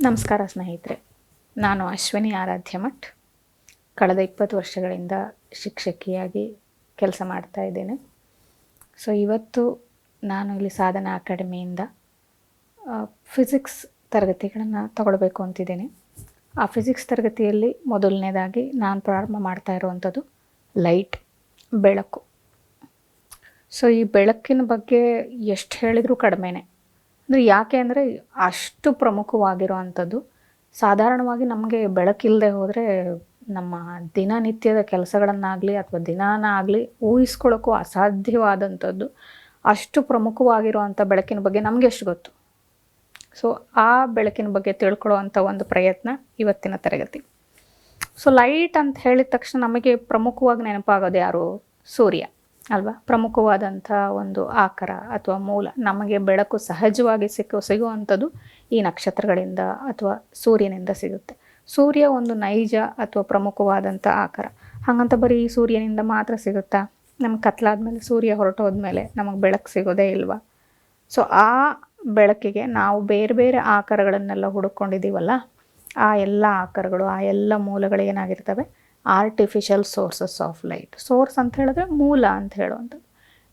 ನಮಸ್ಕಾರ ಸ್ನೇಹಿತರೆ, ನಾನು ಅಶ್ವಿನಿ ಆರಾಧ್ಯ ಮಠ್. ಕಳೆದ 20 ವರ್ಷಗಳಿಂದ ಶಿಕ್ಷಕಿಯಾಗಿ ಕೆಲಸ ಮಾಡ್ತಾ ಇದ್ದೇನೆ. ಸೊ ಇವತ್ತು ನಾನು ಇಲ್ಲಿ ಸಾಧನಾ ಅಕಾಡೆಮಿಯಿಂದ ಫಿಸಿಕ್ಸ್ ತರಗತಿಗಳನ್ನು ತಗೊಳ್ಬೇಕು ಅಂತಿದ್ದೇನೆ. ಆ ಫಿಸಿಕ್ಸ್ ತರಗತಿಯಲ್ಲಿ ಮೊದಲನೇದಾಗಿ ನಾನು ಪ್ರಾರಂಭ ಮಾಡ್ತಾ ಇರುವಂಥದ್ದು ಲೈಟ್, ಬೆಳಕು. ಸೊ ಈ ಬೆಳಕಿನ ಬಗ್ಗೆ ಎಷ್ಟು ಹೇಳಿದರೂ ಕಡಿಮೆನೇ. ಅಂದರೆ ಯಾಕೆ ಅಂದರೆ ಅಷ್ಟು ಪ್ರಮುಖವಾಗಿರುವಂಥದ್ದು. ಸಾಧಾರಣವಾಗಿ ನಮಗೆ ಬೆಳಕಿಲ್ಲದೆ ಹೋದರೆ ನಮ್ಮ ದಿನನಿತ್ಯದ ಕೆಲಸಗಳನ್ನಾಗಲಿ ಅಥವಾ ದಿನಾನ ಆಗಲಿ ಊಹಿಸ್ಕೊಳ್ಳೋಕ್ಕೂ ಅಸಾಧ್ಯವಾದಂಥದ್ದು. ಅಷ್ಟು ಪ್ರಮುಖವಾಗಿರುವಂಥ ಬೆಳಕಿನ ಬಗ್ಗೆ ನಮಗೆ ಎಷ್ಟು ಗೊತ್ತು. ಸೊ ಆ ಬೆಳಕಿನ ಬಗ್ಗೆ ತಿಳ್ಕೊಳ್ಳುವಂಥ ಒಂದು ಪ್ರಯತ್ನ ಇವತ್ತಿನ ತರಗತಿ. ಸೊ ಲೈಟ್ ಅಂತ ಹೇಳಿದ ತಕ್ಷಣ ನಮಗೆ ಪ್ರಮುಖವಾಗಿ ನೆನಪಾಗೋದು ಯಾರು? ಸೂರ್ಯ ಅಲ್ವಾ? ಪ್ರಮುಖವಾದಂಥ ಒಂದು ಆಕಾರ ಅಥವಾ ಮೂಲ. ನಮಗೆ ಬೆಳಕು ಸಹಜವಾಗಿ ಸಿಗುವಂಥದ್ದು ಈ ನಕ್ಷತ್ರಗಳಿಂದ ಅಥವಾ ಸೂರ್ಯನಿಂದ ಸಿಗುತ್ತೆ. ಸೂರ್ಯ ಒಂದು ನೈಜ ಅಥವಾ ಪ್ರಮುಖವಾದಂಥ ಆಕಾರ. ಹಾಗಂತ ಬರೀ ಸೂರ್ಯನಿಂದ ಮಾತ್ರ ಸಿಗುತ್ತಾ? ನಮ್ಗೆ ಕತ್ಲಾದ್ಮೇಲೆ ಸೂರ್ಯ ಹೊರಟೋದ್ಮೇಲೆ ನಮಗೆ ಬೆಳಕು ಸಿಗೋದೇ ಇಲ್ವಾ? ಸೊ ಆ ಬೆಳಕಿಗೆ ನಾವು ಬೇರೆ ಬೇರೆ ಆಕಾರಗಳನ್ನೆಲ್ಲ ಹುಡುಕೊಂಡಿದ್ದೀವಲ್ಲ, ಆ ಎಲ್ಲ ಆಕಾರಗಳು, ಆ ಎಲ್ಲ ಮೂಲಗಳು ಏನಾಗಿರ್ತವೆ? Artificial sources of light. Source ಅಂತ ಹೇಳಿದ್ರೆ ಮೂಲ ಅಂತ ಹೇಳುವಂಥದ್ದು.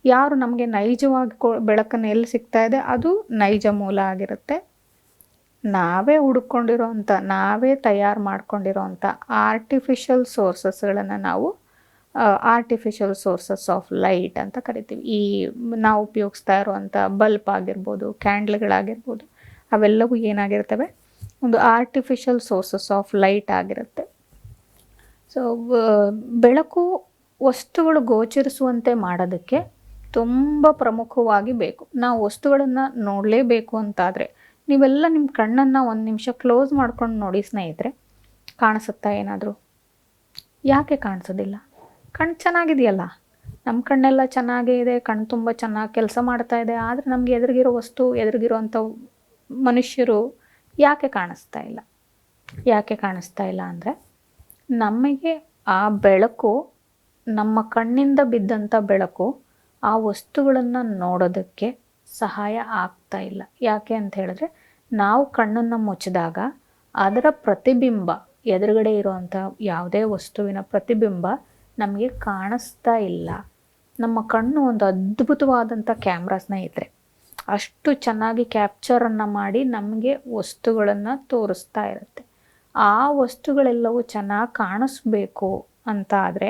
ಯಾರು ನಮಗೆ ನೈಜವಾಗಿ ಬೆಳಕನ್ನು ಎಲ್ಲಿ ಸಿಗ್ತಾ ಇದೆ ಅದು ನೈಜ ಮೂಲ ಆಗಿರುತ್ತೆ. ನಾವೇ ಹುಡುಕೊಂಡಿರೋವಂಥ, ನಾವೇ ತಯಾರು ಮಾಡ್ಕೊಂಡಿರೋವಂಥ ಆರ್ಟಿಫಿಷಿಯಲ್ ಸೋರ್ಸಸ್ಗಳನ್ನು ನಾವು ಆರ್ಟಿಫಿಷಿಯಲ್ ಸೋರ್ಸಸ್ ಆಫ್ ಲೈಟ್ ಅಂತ ಕರಿತೀವಿ. ಈ ನಾವು ಉಪಯೋಗಿಸ್ತಾ ಇರುವಂಥ ಬಲ್ಬ್ ಆಗಿರ್ಬೋದು, ಕ್ಯಾಂಡ್ಲ್ಗಳಾಗಿರ್ಬೋದು, ಅವೆಲ್ಲವೂ ಏನಾಗಿರ್ತವೆ? ಒಂದು ಆರ್ಟಿಫಿಷಿಯಲ್ ಸೋರ್ಸಸ್ ಆಫ್ ಲೈಟ್ ಆಗಿರುತ್ತೆ. ಸೊ ಬೆಳಕು ವಸ್ತುಗಳು ಗೋಚರಿಸುವಂತೆ ಮಾಡೋದಕ್ಕೆ ತುಂಬ ಪ್ರಮುಖವಾಗಿ ಬೇಕು. ನಾವು ವಸ್ತುಗಳನ್ನು ನೋಡಲೇಬೇಕು ಅಂತಾದರೆ ನೀವೆಲ್ಲ ನಿಮ್ಮ ಕಣ್ಣನ್ನು ಒಂದು ನಿಮಿಷ ಕ್ಲೋಸ್ ಮಾಡ್ಕೊಂಡು ನೋಡಿ ಸ್ನೇಹಿತರೆ, ಕಾಣಿಸುತ್ತಾ ಏನಾದರೂ? ಯಾಕೆ ಕಾಣಿಸೋದಿಲ್ಲ? ಕಣ್ಣು ಚೆನ್ನಾಗಿದೆಯಲ್ಲ, ನಮ್ಮ ಕಣ್ಣೆಲ್ಲ ಚೆನ್ನಾಗೇ ಇದೆ, ಕಣ್ಣು ತುಂಬ ಚೆನ್ನಾಗಿ ಕೆಲಸ ಮಾಡ್ತಾ ಇದೆ. ಆದರೆ ನಮಗೆ ಎದುರಿಗಿರೋ ವಸ್ತು, ಎದುರಿಗಿರೋವಂಥ ಮನುಷ್ಯರು ಯಾಕೆ ಕಾಣಿಸ್ತಾ ಇಲ್ಲ? ಯಾಕೆ ಕಾಣಿಸ್ತಾ ಇಲ್ಲ ಅಂದರೆ ನಮಗೆ ಆ ಬೆಳಕು, ನಮ್ಮ ಕಣ್ಣಿಂದ ಬಿದ್ದಂಥ ಬೆಳಕು ಆ ವಸ್ತುಗಳನ್ನು ನೋಡೋದಕ್ಕೆ ಸಹಾಯ ಆಗ್ತಾ ಇಲ್ಲ. ಯಾಕೆ ಅಂತ ಹೇಳಿದ್ರೆ ನಾವು ಕಣ್ಣನ್ನು ಮುಚ್ಚಿದಾಗ ಅದರ ಪ್ರತಿಬಿಂಬ, ಎದುರುಗಡೆ ಇರುವಂಥ ಯಾವುದೇ ವಸ್ತುವಿನ ಪ್ರತಿಬಿಂಬ ನಮಗೆ ಕಾಣಿಸ್ತಾ ಇಲ್ಲ. ನಮ್ಮ ಕಣ್ಣು ಒಂದು ಅದ್ಭುತವಾದಂಥ ಕ್ಯಾಮ್ರಾ ಸ್ನೇಹಿತರೆ. ಅಷ್ಟು ಚೆನ್ನಾಗಿ ಕ್ಯಾಪ್ಚರನ್ನು ಮಾಡಿ ನಮಗೆ ವಸ್ತುಗಳನ್ನು ತೋರಿಸ್ತಾ ಇರುತ್ತೆ. ಆ ವಸ್ತುಗಳೆಲ್ಲವೂ ಚೆನ್ನಾಗಿ ಕಾಣಿಸ್ಬೇಕು ಅಂತ ಆದರೆ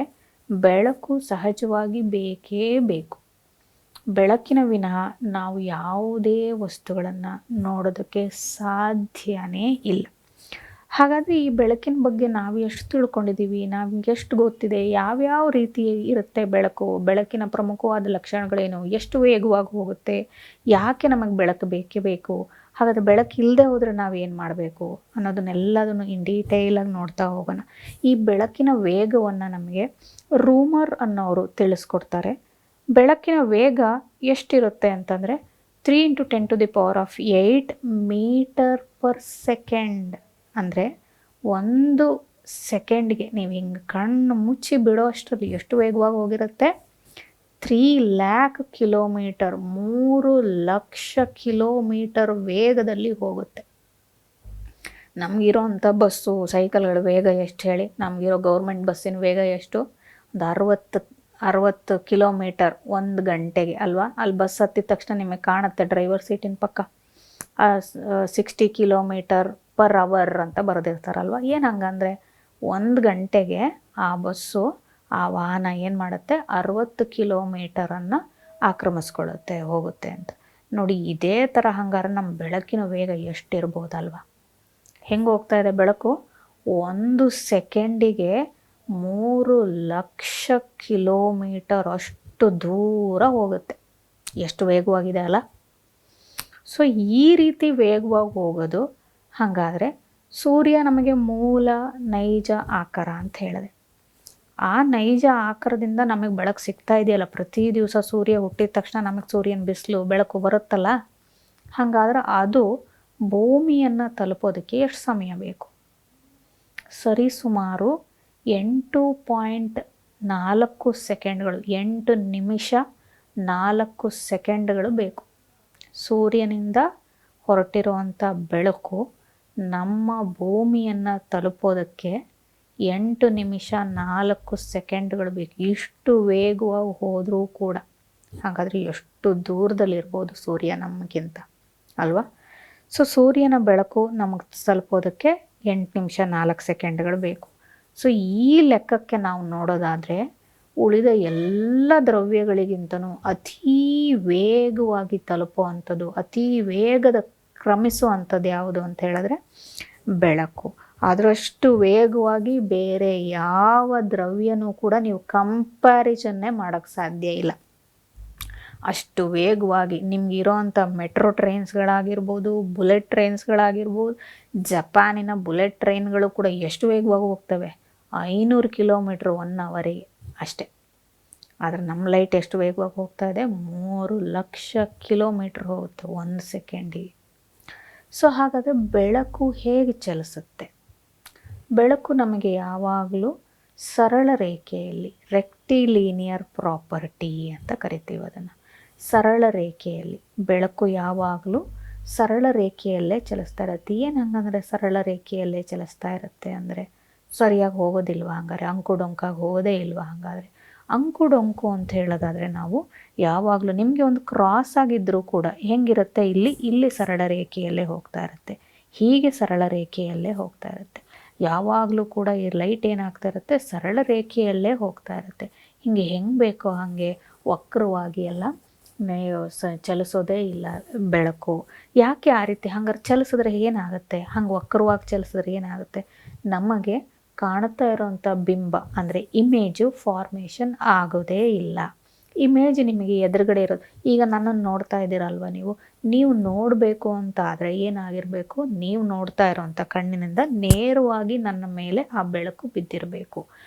ಬೆಳಕು ಸಹಜವಾಗಿ ಬೇಕೇ ಬೇಕು. ಬೆಳಕಿನ ವಿನಃ ನಾವು ಯಾವುದೇ ವಸ್ತುಗಳನ್ನು ನೋಡೋದಕ್ಕೆ ಸಾಧ್ಯನೇ ಇಲ್ಲ. ಹಾಗಾದರೆ ಈ ಬೆಳಕಿನ ಬಗ್ಗೆ ನಾವು ಎಷ್ಟು ತಿಳ್ಕೊಂಡಿದ್ದೀವಿ? ನಮ್ಗೆ ಎಷ್ಟು ಗೊತ್ತಿದೆ? ಯಾವ್ಯಾವ ರೀತಿ ಇರುತ್ತೆ ಬೆಳಕು? ಬೆಳಕಿನ ಪ್ರಮುಖವಾದ ಲಕ್ಷಣಗಳೇನು? ಎಷ್ಟು ವೇಗವಾಗಿ ಹೋಗುತ್ತೆ? ಯಾಕೆ ನಮಗೆ ಬೆಳಕು ಬೇಕೇ ಬೇಕು? ಹಾಗಾದರೆ ಬೆಳಕು ಇಲ್ಲದೆ ಹೋದರೆ ನಾವೇನು ಮಾಡಬೇಕು ಅನ್ನೋದನ್ನೆಲ್ಲದನ್ನು ಇನ್ ಡೀಟೇಲಾಗಿ ನೋಡ್ತಾ ಹೋಗೋಣ. ಈ ಬೆಳಕಿನ ವೇಗವನ್ನು ನಮಗೆ ರೂಮರ್ ಅನ್ನೋರು ತಿಳಿಸ್ಕೊಡ್ತಾರೆ. ಬೆಳಕಿನ ವೇಗ ಎಷ್ಟಿರುತ್ತೆ ಅಂತಂದರೆ 3 × 10⁸ ಮೀಟರ್ ಪರ್ ಸೆಕೆಂಡ್. ಅಂದರೆ 1 ಸೆಕೆಂಡ್ಗೆ ನೀವು ಹಿಂಗೆ ಕಣ್ಣು ಮುಚ್ಚಿ ಬಿಡೋ ಅಷ್ಟರಲ್ಲಿ ಎಷ್ಟು ವೇಗವಾಗಿ ಹೋಗಿರುತ್ತೆ? 3,00,000 ಕಿಲೋಮೀಟರ್, 3,00,000 ಕಿಲೋಮೀಟರ್ ವೇಗದಲ್ಲಿ ಹೋಗುತ್ತೆ. ನಮಗಿರೋಂಥ ಬಸ್ಸು, ಸೈಕಲ್ಗಳ ವೇಗ ಎಷ್ಟು ಹೇಳಿ? ನಮಗಿರೋ ಗೌರ್ಮೆಂಟ್ ಬಸ್ಸಿನ ವೇಗ ಎಷ್ಟು? ಒಂದು 60 ಕಿಲೋಮೀಟರ್ 1 ಗಂಟೆಗೆ ಅಲ್ವಾ? ಅಲ್ಲಿ ಬಸ್ ಹತ್ತಿದ ತಕ್ಷಣ ನಿಮಗೆ ಕಾಣುತ್ತೆ ಡ್ರೈವರ್ ಸೀಟಿನ ಪಕ್ಕ 60 ಕಿಲೋಮೀಟರ್ ಪರ್ ಅವರ್ ಅಂತ ಬರೆದಿರ್ತಾರಲ್ವ. ಏನು ಹಂಗಂದರೆ 1 ಗಂಟೆಗೆ ಆ ಬಸ್ಸು, ಆ ವಾಹನ ಏನು ಮಾಡುತ್ತೆ? 60 ಕಿಲೋಮೀಟರನ್ನು ಆಕ್ರಮಿಸ್ಕೊಳ್ಳುತ್ತೆ, ಹೋಗುತ್ತೆ ಅಂತ ನೋಡಿ. ಇದೇ ಥರ ಹಂಗಾರೆ ನಮ್ಮ ಬೆಳಕಿನ ವೇಗ ಎಷ್ಟಿರ್ಬೋದಲ್ವ? ಹೆಂಗೆ ಹೋಗ್ತಾ ಇದೆ ಬೆಳಕು? 1 ಸೆಕೆಂಡಿಗೆ 3,00,000 ಕಿಲೋಮೀಟರ್ ಅಷ್ಟು ದೂರ ಹೋಗುತ್ತೆ. ಎಷ್ಟು ವೇಗವಾಗಿದೆ ಅಲ್ಲ? ಸೊ ಈ ರೀತಿ ವೇಗವಾಗಿ ಹೋಗೋದು. ಹಾಗಾದರೆ ಸೂರ್ಯ ನಮಗೆ ಮೂಲ ನೈಜ ಆಕಾರ ಅಂತ ಹೇಳಿದೆ. ಆ ನೈಜ ಆಕಾರದಿಂದ ನಮಗೆ ಬೆಳಕು ಸಿಗ್ತಾ ಇದೆಯಲ್ಲ. ಪ್ರತಿ ದಿವಸ ಸೂರ್ಯ ಹುಟ್ಟಿದ ತಕ್ಷಣ ನಮಗೆ ಸೂರ್ಯನ ಬಿಸಿಲು, ಬೆಳಕು ಬರುತ್ತಲ್ಲ. ಹಾಗಾದ್ರೆ ಅದು ಭೂಮಿಯನ್ನು ತಲುಪೋದಕ್ಕೆ ಎಷ್ಟು ಸಮಯ ಬೇಕು? ಸರಿಸುಮಾರು 8.4 ಸೆಕೆಂಡ್ಗಳು, 8 ನಿಮಿಷ 4 ಸೆಕೆಂಡ್ಗಳು ಬೇಕು. ಸೂರ್ಯನಿಂದ ಹೊರಟಿರುವಂಥ ಬೆಳಕು ನಮ್ಮ ಭೂಮಿಯನ್ನು ತಲುಪೋದಕ್ಕೆ 8 ನಿಮಿಷ 4 ಸೆಕೆಂಡ್ಗಳು ಬೇಕು. ಇಷ್ಟು ವೇಗವಾಗಿ ಹೋದರೂ ಕೂಡ. ಹಾಗಾದರೆ ಎಷ್ಟು ದೂರದಲ್ಲಿರ್ಬೋದು ಸೂರ್ಯ ನಮಗಿಂತ ಅಲ್ವಾ? ಸೊ ಸೂರ್ಯನ ಬೆಳಕು ನಮಗೆ ತಲುಪೋದಕ್ಕೆ 8 ನಿಮಿಷ 4 ಸೆಕೆಂಡ್ಗಳು ಬೇಕು. ಸೊ ಈ ಲೆಕ್ಕಕ್ಕೆ ನಾವು ನೋಡೋದಾದರೆ ಉಳಿದ ಎಲ್ಲ ದ್ರವ್ಯಗಳಿಗಿಂತನೂ ಅತೀ ವೇಗವಾಗಿ ತಲುಪುವಂಥದ್ದು, ಅತೀ ವೇಗದ ಕ್ರಮಿಸುವಂಥದ್ದು ಯಾವುದು ಅಂತ ಹೇಳಿದ್ರೆ ಬೆಳಕು. ಅದರಷ್ಟು ವೇಗವಾಗಿ ಬೇರೆ ಯಾವ ದ್ರವ್ಯನೂ ಕೂಡ ನೀವು ಕಂಪ್ಯಾರಿಸನ್ನೇ ಮಾಡೋಕ್ಕೆ ಸಾಧ್ಯ ಇಲ್ಲ. ಅಷ್ಟು ವೇಗವಾಗಿ ನಿಮಗಿರೋವಂಥ ಮೆಟ್ರೋ ಟ್ರೈನ್ಸ್ಗಳಾಗಿರ್ಬೋದು, ಬುಲೆಟ್ ಟ್ರೈನ್ಸ್ಗಳಾಗಿರ್ಬೋದು, ಜಪಾನಿನ ಬುಲೆಟ್ ಟ್ರೈನ್ಗಳು ಕೂಡ ಎಷ್ಟು ವೇಗವಾಗಿ ಹೋಗ್ತವೆ, 500 ಕಿಲೋಮೀಟ್ರ್ 1 ಅವರಿಗೆ ಅಷ್ಟೇ. ಆದರೆ ನಮ್ಮ ಲೈಟ್ ಎಷ್ಟು ವೇಗವಾಗಿ ಹೋಗ್ತಾ ಇದೆ, 3 ಲಕ್ಷ ಕಿಲೋಮೀಟ್ರ್ ಹೋಗುತ್ತೆ 1 ಸೆಕೆಂಡಿಗೆ. ಸೊ ಹಾಗಾದರೆ ಬೆಳಕು ಹೇಗೆ ಚಲಿಸುತ್ತೆ? ಬೆಳಕು ನಮಗೆ ಯಾವಾಗಲೂ ಸರಳ ರೇಖೆಯಲ್ಲಿ, ರೆಕ್ಟಿಲೀನಿಯರ್ ಪ್ರಾಪರ್ಟಿ ಅಂತ ಕರಿತೀವಿ ಅದನ್ನು. ಸರಳ ರೇಖೆಯಲ್ಲಿ ಬೆಳಕು ಯಾವಾಗಲೂ ಸರಳ ರೇಖೆಯಲ್ಲೇ ಚಲಿಸ್ತಾ ಇರುತ್ತೆ. ಏನು ಹಂಗಂದರೆ ಸರಳ ರೇಖೆಯಲ್ಲೇ ಚಲಿಸ್ತಾ ಇರುತ್ತೆ ಅಂದರೆ ಸರಿಯಾಗಿ ಹೋಗೋದಿಲ್ವ ಹಂಗಾರೆ? ಅಂಕುಡೊಂಕಾಗಿ ಹೋಗೋದೇ ಇಲ್ವ ಹಂಗಾದರೆ? ಅಂಕುಡೊಂಕು ಅಂತ ಹೇಳೋದಾದರೆ ನಾವು ಯಾವಾಗಲೂ ನಿಮಗೆ ಒಂದು ಕ್ರಾಸ್ ಆಗಿದ್ದರೂ ಕೂಡ ಹೆಂಗಿರುತ್ತೆ, ಇಲ್ಲಿ ಸರಳ ರೇಖೆಯಲ್ಲೇ ಹೋಗ್ತಾ ಇರುತ್ತೆ, ಹೀಗೆ ಸರಳ ರೇಖೆಯಲ್ಲೇ ಹೋಗ್ತಾ ಇರುತ್ತೆ. ಯಾವಾಗಲೂ ಕೂಡ ಈ ಲೈಟ್ ಏನಾಗ್ತಾ ಇರುತ್ತೆ, ಸರಳ ರೇಖೆಯಲ್ಲೇ ಹೋಗ್ತಾ ಇರುತ್ತೆ. ಹಿಂಗೆ ಹೆಂಗೆ ಬೇಕೋ ಹಾಗೆ ವಕ್ರವಾಗಿ ಎಲ್ಲ ಚಲಿಸೋದೇ ಇಲ್ಲ ಬೆಳಕು. ಯಾಕೆ ಆ ರೀತಿ? ಹಂಗಾರೆ ಚಲಿಸಿದ್ರೆ ಏನಾಗುತ್ತೆ? ಹಂಗೆ ವಕ್ರವಾಗಿ ಚಲಿಸಿದ್ರೆ ಏನಾಗುತ್ತೆ? ನಮಗೆ ಕಾಣ್ತಾ ಇರೋವಂಥ ಬಿಂಬ ಅಂದರೆ ಇಮೇಜು ಫಾರ್ಮೇಷನ್ ಆಗೋದೇ ಇಲ್ಲ. ಇಮೇಜ್ ನಿಮಗೆ ಎದುರುಗಡೆ ಇರೋದು. ಈಗ ನನ್ನನ್ನು ನೋಡ್ತಾ ಇದ್ದೀರಲ್ವ ನೀವು ನೋಡಬೇಕು ಅಂತ ಆದರೆ ಏನಾಗಿರಬೇಕು, ನೀವು ನೋಡ್ತಾ ಇರೋವಂಥ ಕಣ್ಣಿನಿಂದ ನೇರವಾಗಿ ನನ್ನ ಮೇಲೆ ಆ ಬೆಳಕು ಬಿದ್ದಿರಬೇಕು.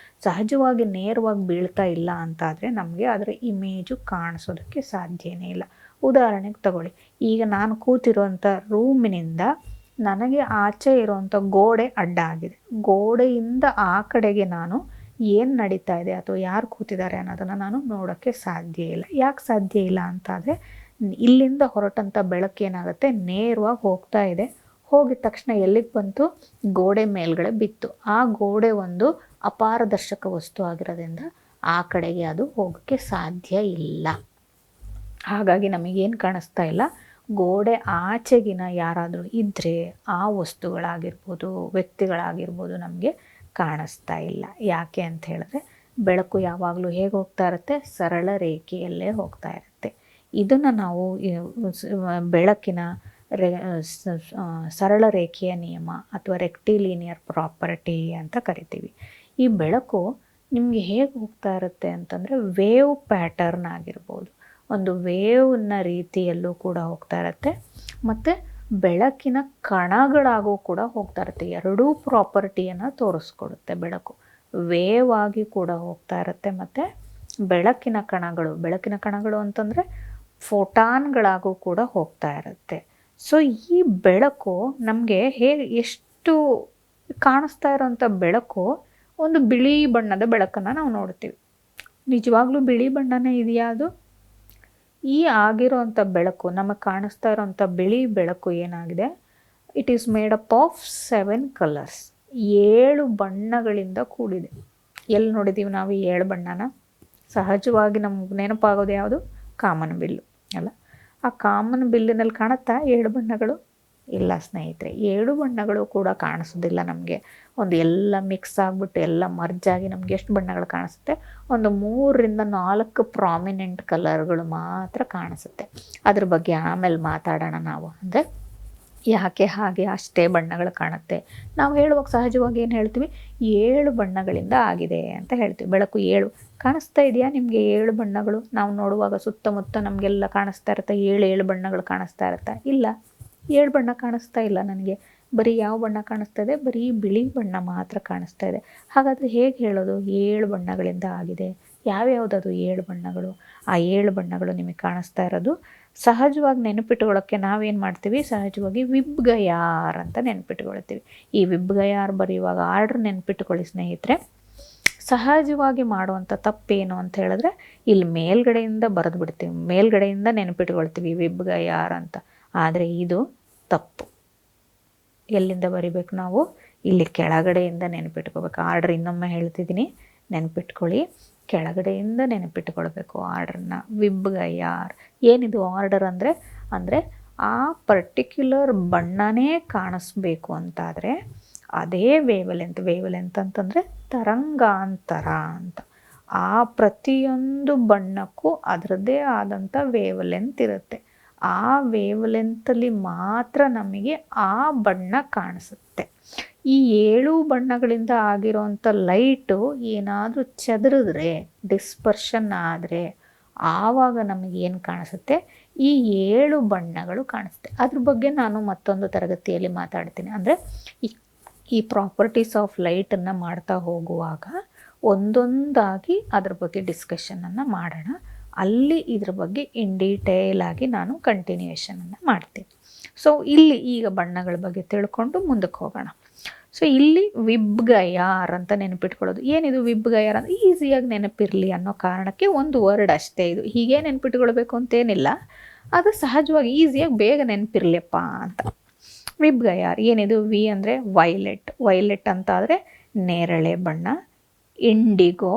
ಸಹಜವಾಗಿ ನೇರವಾಗಿ ಬೀಳ್ತಾ ಇಲ್ಲ ಅಂತಾದರೆ ನಮಗೆ ಅದರ ಇಮೇಜು ಕಾಣಿಸೋದಕ್ಕೆ ಸಾಧ್ಯನೇ ಇಲ್ಲ. ಉದಾಹರಣೆಗೆ ತಗೊಳ್ಳಿ, ಈಗ ನಾನು ಕೂತಿರುವಂಥ ರೂಮಿನಿಂದ ನನಗೆ ಆಚೆ ಇರುವಂಥ ಗೋಡೆ ಅಡ್ಡ ಆಗಿದೆ. ಗೋಡೆಯಿಂದ ಆ ಕಡೆಗೆ ನಾನು ಏನು ನಡೀತಾ ಇದೆ ಅಥವಾ ಯಾರು ಕೂತಿದ್ದಾರೆ ಅನ್ನೋದನ್ನು ನಾನು ನೋಡೋಕ್ಕೆ ಸಾಧ್ಯ ಇಲ್ಲ. ಯಾಕೆ ಸಾಧ್ಯ ಇಲ್ಲ ಅಂತಾದರೆ ಇಲ್ಲಿಂದ ಹೊರಟಂಥ ಬೆಳಕೇನಾಗುತ್ತೆ, ನೇರವಾಗಿ ಹೋಗ್ತಾ ಇದೆ. ಹೋಗಿದ ತಕ್ಷಣ ಎಲ್ಲಿಗೆ ಬಂತು, ಗೋಡೆ ಮೇಲ್ಗಡೆ ಬಿತ್ತು. ಆ ಗೋಡೆ ಒಂದು ಅಪಾರದರ್ಶಕ ವಸ್ತು ಆಗಿರೋದ್ರಿಂದ ಆ ಕಡೆಗೆ ಅದು ಹೋಗೋಕ್ಕೆ ಸಾಧ್ಯ ಇಲ್ಲ. ಹಾಗಾಗಿ ನಮಗೇನು ಕಾಣಿಸ್ತಾ ಇಲ್ಲ, ಗೋಡೆ ಆಚೆಗಿನ ಯಾರಾದರೂ ಇದ್ದರೆ ಆ ವಸ್ತುಗಳಾಗಿರ್ಬೋದು, ವ್ಯಕ್ತಿಗಳಾಗಿರ್ಬೋದು ನಮಗೆ ಕಾಣಿಸ್ತಾ ಇಲ್ಲ. ಯಾಕೆ ಅಂತ ಹೇಳಿದ್ರೆ ಬೆಳಕು ಯಾವಾಗಲೂ ಹೇಗೆ ಹೋಗ್ತಾ ಇರುತ್ತೆ, ಸರಳ ರೇಖೆಯಲ್ಲೇ ಹೋಗ್ತಾ ಇರುತ್ತೆ. ಇದನ್ನು ನಾವು ಬೆಳಕಿನ ಸರಳ ರೇಖೆಯ ನಿಯಮ ಅಥವಾ ರೆಕ್ಟಿಲೀನಿಯರ್ ಪ್ರಾಪರ್ಟಿ ಅಂತ ಕರಿತೀವಿ. ಈ ಬೆಳಕು ನಿಮಗೆ ಹೇಗೆ ಹೋಗ್ತಾ ಇರುತ್ತೆ ಅಂತಂದರೆ ವೇವ್ ಪ್ಯಾಟರ್ನ್ ಆಗಿರ್ಬೋದು, ಒಂದು ವೇವ್ನ ರೀತಿಯಲ್ಲೂ ಕೂಡ ಹೋಗ್ತಾ ಇರುತ್ತೆ, ಮತ್ತು ಬೆಳಕಿನ ಕಣಗಳಾಗೂ ಕೂಡ ಹೋಗ್ತಾ ಇರುತ್ತೆ. ಎರಡೂ ಪ್ರಾಪರ್ಟಿಯನ್ನು ತೋರಿಸ್ಕೊಡುತ್ತೆ ಬೆಳಕು. ವೇವ್ ಆಗಿ ಕೂಡ ಹೋಗ್ತಾ ಇರುತ್ತೆ, ಮತ್ತು ಬೆಳಕಿನ ಕಣಗಳು ಅಂತಂದರೆ ಫೋಟಾನ್ಗಳಾಗೂ ಕೂಡ ಹೋಗ್ತಾ ಇರುತ್ತೆ. ಸೊ ಈ ಬೆಳಕು ನಮಗೆ ಎಷ್ಟು ಕಾಣಿಸ್ತಾ ಇರೋವಂಥ ಬೆಳಕು ಒಂದು ಬಿಳಿ ಬಣ್ಣದ ಬೆಳಕನ್ನು ನಾವು ನೋಡ್ತೀವಿ. ನಿಜವಾಗ್ಲೂ ಬಿಳಿ ಬಣ್ಣನೇ ಇದೆಯಾ ಅದು? ಈ ಆಗಿರೋವಂಥ ಬೆಳಕು, ನಮಗೆ ಕಾಣಿಸ್ತಾ ಇರೋವಂಥ ಬಿಳಿ ಬೆಳಕು ಏನಾಗಿದೆ, it is made up of 7 colours, 7 ಬಣ್ಣಗಳಿಂದ ಕೂಡಿದೆ. ಎಲ್ಲಿ ನೋಡಿದ್ದೀವಿ ನಾವು 7 ಬಣ್ಣನ? ಸಹಜವಾಗಿ ನಮ್ಗೆ ನೆನಪಾಗೋದು ಯಾವುದು? ಕಾಮನ ಬಿಲ್ಲು ಅಲ್ಲ? ಆ ಕಾಮನ ಬಿಲ್ಲಿನಲ್ಲಿ ಕಾಣುತ್ತಾ 7 ಬಣ್ಣಗಳು? ಇಲ್ಲ ಸ್ನೇಹಿತರೆ, 7 ಬಣ್ಣಗಳು ಕೂಡ ಕಾಣಿಸೋದಿಲ್ಲ ನಮಗೆ. ಒಂದು ಎಲ್ಲ ಮಿಕ್ಸ್ ಆಗಿಬಿಟ್ಟು ಎಲ್ಲ ಮರ್ಜಾಗಿ ನಮ್ಗೆ ಎಷ್ಟು ಬಣ್ಣಗಳು ಕಾಣಿಸುತ್ತೆ? ಒಂದು 3 ರಿಂದ 4 ಪ್ರಾಮಿನೆಂಟ್ ಕಲರ್ಗಳು ಮಾತ್ರ ಕಾಣಿಸುತ್ತೆ. ಅದ್ರ ಬಗ್ಗೆ ಆಮೇಲೆ ಮಾತಾಡೋಣ ನಾವು. ಅಂದರೆ ಯಾಕೆ ಹಾಗೆ ಅಷ್ಟೇ ಬಣ್ಣಗಳು ಕಾಣುತ್ತೆ? ನಾವು ಹೇಳುವಾಗ ಸಹಜವಾಗಿ ಏನು ಹೇಳ್ತೀವಿ, 7 ಬಣ್ಣಗಳಿಂದ ಆಗಿದೆ ಅಂತ ಹೇಳ್ತೀವಿ. ಬೆಳಕು 7 ಕಾಣಿಸ್ತಾ ಇದೆಯಾ ನಿಮಗೆ? 7 ಬಣ್ಣಗಳು ನಾವು ನೋಡುವಾಗ ಸುತ್ತಮುತ್ತ ನಮಗೆಲ್ಲ ಕಾಣಿಸ್ತಾ ಇರುತ್ತೆ, 7 ಬಣ್ಣಗಳು ಕಾಣಿಸ್ತಾ ಇರುತ್ತೆ? ಇಲ್ಲ, 7 ಬಣ್ಣ ಕಾಣಿಸ್ತಾ ಇಲ್ಲ ನನಗೆ. ಬರೀ ಯಾವ ಬಣ್ಣ ಕಾಣಿಸ್ತಾ ಇದೆ? ಬರೀ ಬಿಳಿ ಬಣ್ಣ ಮಾತ್ರ ಕಾಣಿಸ್ತಾ ಇದೆ. ಹಾಗಾದರೆ ಹೇಗೆ ಹೇಳೋದು 7 ಬಣ್ಣಗಳಿಂದ ಆಗಿದೆ? ಯಾವ್ಯಾವುದದು 7 ಬಣ್ಣಗಳು? ಆ 7 ಬಣ್ಣಗಳು ನಿಮಗೆ ಕಾಣಿಸ್ತಾ ಇರೋದು ಸಹಜವಾಗಿ ನೆನಪಿಟ್ಕೊಳ್ಳೋಕ್ಕೆ ನಾವೇನು ಮಾಡ್ತೀವಿ, ಸಹಜವಾಗಿ ವಿಬ್ಗಯಾರ್ ಅಂತ ನೆನಪಿಟ್ಕೊಳ್ತೀವಿ. ಈ ವಿಬ್ಗಯಾರ್ ಬರೆಯುವಾಗ ಆರ್ಡ್ರ್ ನೆನಪಿಟ್ಕೊಳ್ಳಿ ಸ್ನೇಹಿತರೆ. ಸಹಜವಾಗಿ ಮಾಡುವಂಥ ತಪ್ಪೇನು ಅಂತ ಹೇಳಿದ್ರೆ ಇಲ್ಲಿ ಮೇಲ್ಗಡೆಯಿಂದ ಬರೆದು ಬಿಡ್ತೀವಿ, ಮೇಲ್ಗಡೆಯಿಂದ ನೆನಪಿಟ್ಕೊಳ್ತೀವಿ ವಿಬ್ಗಯಾರ್ ಅಂತ. ಆದರೆ ಇದು ತಪ್ಪು. ಎಲ್ಲಿಂದ ಬರಿಬೇಕು ನಾವು? ಇಲ್ಲಿ ಕೆಳಗಡೆಯಿಂದ ನೆನಪಿಟ್ಕೋಬೇಕು. ಆರ್ಡ್ರ್ ಇನ್ನೊಮ್ಮೆ ಹೇಳ್ತಿದ್ದೀನಿ, ನೆನಪಿಟ್ಕೊಳ್ಳಿ. ಕೆಳಗಡೆಯಿಂದ ನೆನಪಿಟ್ಕೊಳ್ಬೇಕು ಆರ್ಡ್ರನ್ನ. ವಿಬ್ಗಯಾರ್. ಏನಿದು ಆರ್ಡರ್ ಅಂದರೆ ಆ ಪರ್ಟಿಕ್ಯುಲರ್ ಬಣ್ಣನೇ ಕಾಣಿಸ್ಬೇಕು ಅಂತಾದರೆ ಅದೇ ವೇವಲೆಂತ್ ಅಂತಂದರೆ ತರಂಗಾಂತರ ಅಂತ. ಆ ಪ್ರತಿಯೊಂದು ಬಣ್ಣಕ್ಕೂ ಅದರದ್ದೇ ಆದಂಥ ವೇವಲೆಂತ್ ಇರುತ್ತೆ. ಆ ವೇವಲೆಂತಲ್ಲಿ ಮಾತ್ರ ನಮಗೆ ಆ ಬಣ್ಣ ಕಾಣಿಸುತ್ತೆ. ಈ 7 ಬಣ್ಣಗಳಿಂದ ಆಗಿರೋವಂಥ ಲೈಟು ಏನಾದರೂ ಚದುರಿದ್ರೆ, ಡಿಸ್ಪರ್ಷನ್ ಆದರೆ ಆವಾಗ ನಮಗೇನು ಕಾಣಿಸುತ್ತೆ? ಈ 7 ಬಣ್ಣಗಳು ಕಾಣಿಸುತ್ತೆ. ಅದ್ರ ಬಗ್ಗೆ ನಾನು ಮತ್ತೊಂದು ತರಗತಿಯಲ್ಲಿ ಮಾತಾಡ್ತೀನಿ. ಅಂದರೆ ಈ ಪ್ರಾಪರ್ಟೀಸ್ ಆಫ್ ಲೈಟನ್ನು ಮಾಡ್ತಾ ಹೋಗುವಾಗ ಒಂದೊಂದಾಗಿ ಅದ್ರ ಬಗ್ಗೆ ಡಿಸ್ಕಷನನ್ನು ಮಾಡೋಣ. ಅಲ್ಲಿ ಇದ್ರ ಬಗ್ಗೆ ಇನ್ ಡೀಟೇಲ್ ಆಗಿ ನಾನು ಕಂಟಿನ್ಯೂಯೇಷನನ್ನು ಮಾಡ್ತೀನಿ. ಸೊ ಇಲ್ಲಿ ಈಗ ಬಣ್ಣಗಳ ಬಗ್ಗೆ ತಿಳ್ಕೊಂಡು ಮುಂದಕ್ಕೆ ಹೋಗೋಣ. ಸೊ ಇಲ್ಲಿ ವಿಬ್ಗಯಾರ್ ಅಂತ ನೆನಪಿಟ್ಕೊಳ್ಳೋದು. ಏನಿದು ವಿಬ್ಗಯಾರ್ ಅಂದರೆ ಈಸಿಯಾಗಿ ನೆನಪಿರಲಿ ಅನ್ನೋ ಕಾರಣಕ್ಕೆ ಒಂದು ವರ್ಡ್ ಅಷ್ಟೇ ಇದು. ಹೀಗೆ ನೆನಪಿಟ್ಕೊಳ್ಬೇಕು ಅಂತೇನಿಲ್ಲ, ಅದು ಸಹಜವಾಗಿ ಈಸಿಯಾಗಿ ಬೇಗ ನೆನಪಿರಲಿಯಪ್ಪ ಅಂತ. ವಿಬ್ಗಯಾರ್ ಏನಿದು? ವಿ ಅಂದರೆ ವೈಲೆಟ್ ಅಂತ ಆದರೆ ನೇರಳೆ ಬಣ್ಣ. ಇಂಡಿಗೋ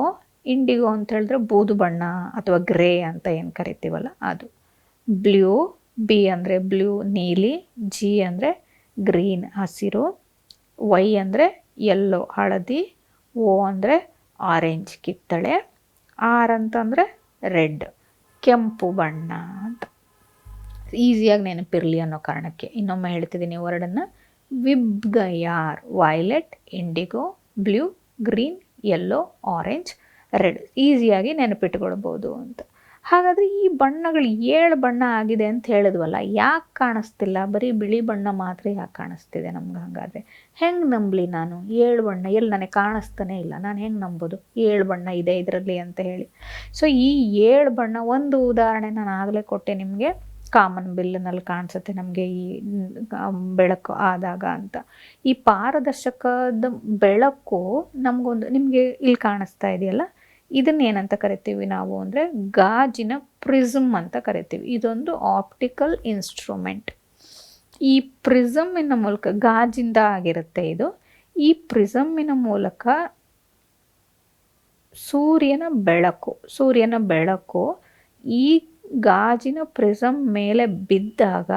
ಅಂತ ಹೇಳಿದ್ರೆ ಬೂದು ಬಣ್ಣ ಅಥವಾ ಗ್ರೇ ಅಂತ ಏನು ಕರಿತೀವಲ್ಲ ಅದು. ಬ್ಲೂ, ಬಿ ಅಂದರೆ ಬ್ಲೂ ನೀಲಿ. ಜಿ ಅಂದರೆ ಗ್ರೀನ್ ಹಸಿರು. ವೈ ಅಂದರೆ ಯೆಲ್ಲೋ ಹಳದಿ. ಓ ಅಂದರೆ ಆರೆಂಜ್ ಕಿತ್ತಳೆ. ಆರ್ ಅಂತಂದರೆ ರೆಡ್ ಕೆಂಪು ಬಣ್ಣ ಅಂತ. ಈಸಿಯಾಗಿ ನೆನಪಿರಲಿ ಅನ್ನೋ ಕಾರಣಕ್ಕೆ ಇನ್ನೊಮ್ಮೆ ಹೇಳ್ತಿದ್ದೀನಿ ವರ್ಡನ್ನು. VIBGYOR violet, indigo, blue, green, yellow, orange, red. ಈಸಿಯಾಗಿ ನೆನಪಿಟ್ಕೊಳ್ಬೋದು ಅಂತ. ಹಾಗಾದರೆ ಈ ಬಣ್ಣಗಳು 7 ಬಣ್ಣ ಆಗಿದೆ ಅಂತ ಹೇಳಿದ್ವಲ್ಲ, ಯಾಕೆ ಕಾಣಿಸ್ತಿಲ್ಲ? ಬರೀ ಬಿಳಿ ಬಣ್ಣ ಮಾತ್ರ ಯಾಕೆ ಕಾಣಿಸ್ತಿದೆ ನಮ್ಗೆ? ಹಾಗಾದರೆ ಹೆಂಗೆ ನಂಬಲಿ ನಾನು? 7 ಬಣ್ಣ ಎಲ್ಲಿ ನನಗೆ ಕಾಣಿಸ್ತಾನೆ ಇಲ್ಲ, ನಾನು ಹೆಂಗೆ ನಂಬೋದು 7 ಬಣ್ಣ ಇದೆ ಇದರಲ್ಲಿ ಅಂತ ಹೇಳಿ? ಸೊ ಈ 7 ಬಣ್ಣ, ಒಂದು ಉದಾಹರಣೆ ನಾನು ಆಗಲೇ ಕೊಟ್ಟೆ ನಿಮಗೆ. ಕಾಮನ್ ಬಿಲ್ಲಿನಲ್ಲಿ ಕಾಣಿಸುತ್ತೆ ನಮಗೆ ಈ ಬೆಳಕು ಆದಾಗ ಅಂತ. ಈ ಪಾರದರ್ಶಕದ ಬೆಳಕು ನಮಗೊಂದು, ನಿಮಗೆ ಇಲ್ಲಿ ಕಾಣಿಸ್ತಾ ಇದೆಯಲ್ಲ, ಇದನ್ನೇನಂತ ಕರಿತೀವಿ ನಾವು ಅಂದರೆ ಗಾಜಿನ ಪ್ರಿಸಮ್ ಅಂತ ಕರಿತೀವಿ. ಇದೊಂದು ಆಪ್ಟಿಕಲ್ ಇನ್ಸ್ಟ್ರೂಮೆಂಟ್. ಈ ಪ್ರಿಸಮ್ಮಿನ ಮೂಲಕ, ಗಾಜಿಂದ ಆಗಿರುತ್ತೆ ಇದು, ಈ ಪ್ರಿಸಮ್ಮಿನ ಮೂಲಕ ಸೂರ್ಯನ ಬೆಳಕು ಈ ಗಾಜಿನ ಪ್ರಿಸಮ್ ಮೇಲೆ ಬಿದ್ದಾಗ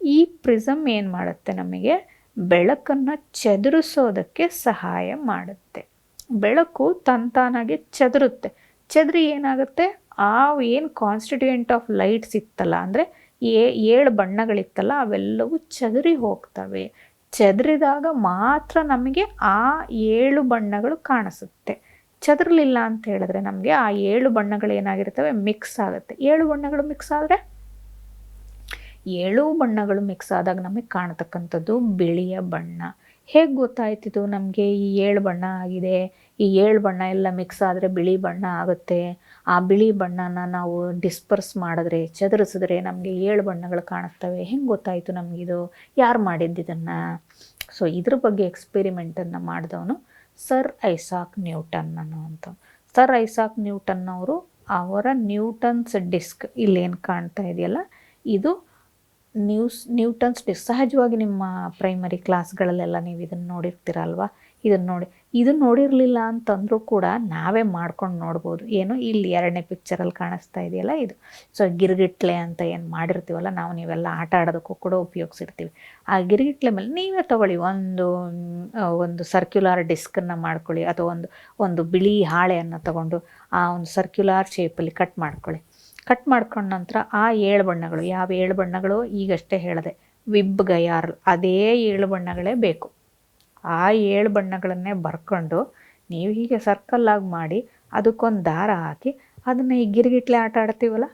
ಈ ಪ್ರಿಸಮ್ ಏನು ಮಾಡುತ್ತೆ? ನಮಗೆ ಬೆಳಕನ್ನು ಚದುರಿಸೋದಕ್ಕೆ ಸಹಾಯ ಮಾಡುತ್ತೆ. ಬೆಳಕು ತಂತಾನಾಗೆ ಚದುರುತ್ತೆ. ಚದುರಿ ಏನಾಗುತ್ತೆ? ಆ ಏನು ಕಾನ್ಸ್ಟಿಟ್ಯೂಯೆಂಟ್ ಆಫ್ ಲೈಟ್ಸ್ ಇತ್ತಲ್ಲ, ಅಂದರೆ 7 ಬಣ್ಣಗಳಿತ್ತಲ್ಲ, ಅವೆಲ್ಲವೂ ಚದುರಿ ಹೋಗ್ತವೆ. ಚದುರಿದಾಗ ಮಾತ್ರ ನಮಗೆ ಆ 7 ಬಣ್ಣಗಳು ಕಾಣಿಸುತ್ತೆ. ಚದುರಲಿಲ್ಲ ಅಂತ ಹೇಳಿದ್ರೆ ನಮಗೆ ಆ 7 ಬಣ್ಣಗಳು ಏನಾಗಿರ್ತವೆ? ಮಿಕ್ಸ್ ಆಗುತ್ತೆ. 7 ಬಣ್ಣಗಳು ಮಿಕ್ಸ್ ಆದರೆ, 7 ಬಣ್ಣಗಳು ಮಿಕ್ಸ್ ಆದಾಗ ನಮಗೆ ಕಾಣತಕ್ಕಂಥದ್ದು ಬಿಳಿಯ ಬಣ್ಣ. ಹೇಗೆ ಗೊತ್ತಾಯ್ತಿದು ನಮಗೆ ಈ 7 ಬಣ್ಣ ಆಗಿದೆ? ಈ 7 ಬಣ್ಣ ಎಲ್ಲ ಮಿಕ್ಸ್ ಆದರೆ ಬಿಳಿ ಬಣ್ಣ ಆಗುತ್ತೆ. ಆ ಬಿಳಿ ಬಣ್ಣನ ನಾವು ಡಿಸ್ಪರ್ಸ್ ಮಾಡಿದ್ರೆ, ಚದುರಿಸಿದ್ರೆ ನಮಗೆ 7 ಬಣ್ಣಗಳು ಕಾಣಿಸ್ತವೆ. ಹೆಂಗೆ ಗೊತ್ತಾಯಿತು ನಮಗಿದು? ಯಾರು ಮಾಡಿದ್ದಿದನ್ನು? ಸೊ ಇದ್ರ ಬಗ್ಗೆ ಎಕ್ಸ್ಪೆರಿಮೆಂಟನ್ನು ಮಾಡಿದವನು ಸರ್ ಐಸಾಕ್ ನ್ಯೂಟನ್ ಅನ್ನೋವಂಥ. ಸರ್ ಐಸಾಕ್ ನ್ಯೂಟನ್ ಅವರು, ಅವರ ನ್ಯೂಟನ್ಸ್ ಡಿಸ್ಕ್ ಇಲ್ಲೇನು ಕಾಣ್ತಾ ಇದೆಯಲ್ಲ, ಇದು ನ್ಯೂಟನ್ಸ್ ಡಿಸ್ಕ್. ಸಹಜವಾಗಿ ನಿಮ್ಮ ಪ್ರೈಮರಿ ಕ್ಲಾಸ್ಗಳಲ್ಲೆಲ್ಲ ನೀವು ಇದನ್ನು ನೋಡಿರ್ತೀರಲ್ವ. ಇದನ್ನು ನೋಡಿರಲಿಲ್ಲ ಅಂತಂದರೂ ಕೂಡ ನಾವೇ ಮಾಡ್ಕೊಂಡು ನೋಡ್ಬೋದು. ಏನು ಇಲ್ಲಿ 2ನೇ ಪಿಕ್ಚರಲ್ಲಿ ಕಾಣಿಸ್ತಾ ಇದೆಯಲ್ಲ ಇದು. ಸೊ ಗಿರ್ಗಿಟ್ಲೆ ಅಂತ ಏನು ಮಾಡಿರ್ತೀವಲ್ಲ ನಾವು, ನೀವೆಲ್ಲ ಆಟ ಆಡೋದಕ್ಕೂ ಕೂಡ ಉಪಯೋಗಿಸಿರ್ತೀವಿ. ಆ ಗಿರ್ಗಿಟ್ಲೆ ಮೇಲೆ ನೀವೇ ತೊಗೊಳ್ಳಿ, ಒಂದು ಸರ್ಕ್ಯುಲಾರ್ ಡಿಸ್ಕನ್ನು ಮಾಡ್ಕೊಳ್ಳಿ, ಅಥವಾ ಒಂದು ಬಿಳಿ ಹಾಳೆಯನ್ನು ತಗೊಂಡು ಆ ಒಂದು ಸರ್ಕ್ಯುಲಾರ್ ಶೇಪಲ್ಲಿ ಕಟ್ ಮಾಡ್ಕೊಳ್ಳಿ. ಕಟ್ ಮಾಡ್ಕೊಂಡ ನಂತರ ಆ 7 ಬಣ್ಣಗಳು, ಯಾವ 7 ಬಣ್ಣಗಳು ಈಗಷ್ಟೇ ಹೇಳಿದೆ, ವಿಬ್ಗಯಾರ್, ಅದೇ 7 ಬಣ್ಣಗಳೇ ಬೇಕು. ಆ 7 ಬಣ್ಣಗಳನ್ನೇ ಬರ್ಕೊಂಡು ನೀವು ಹೀಗೆ ಸರ್ಕಲ್ಲಾಗಿ ಮಾಡಿ ಅದಕ್ಕೊಂದು ದಾರ ಹಾಕಿ ಅದನ್ನು ಈ ಗಿರ್ಗಿಟ್ಲೆ ಆಟ ಆಡ್ತೀವಲ್ಲ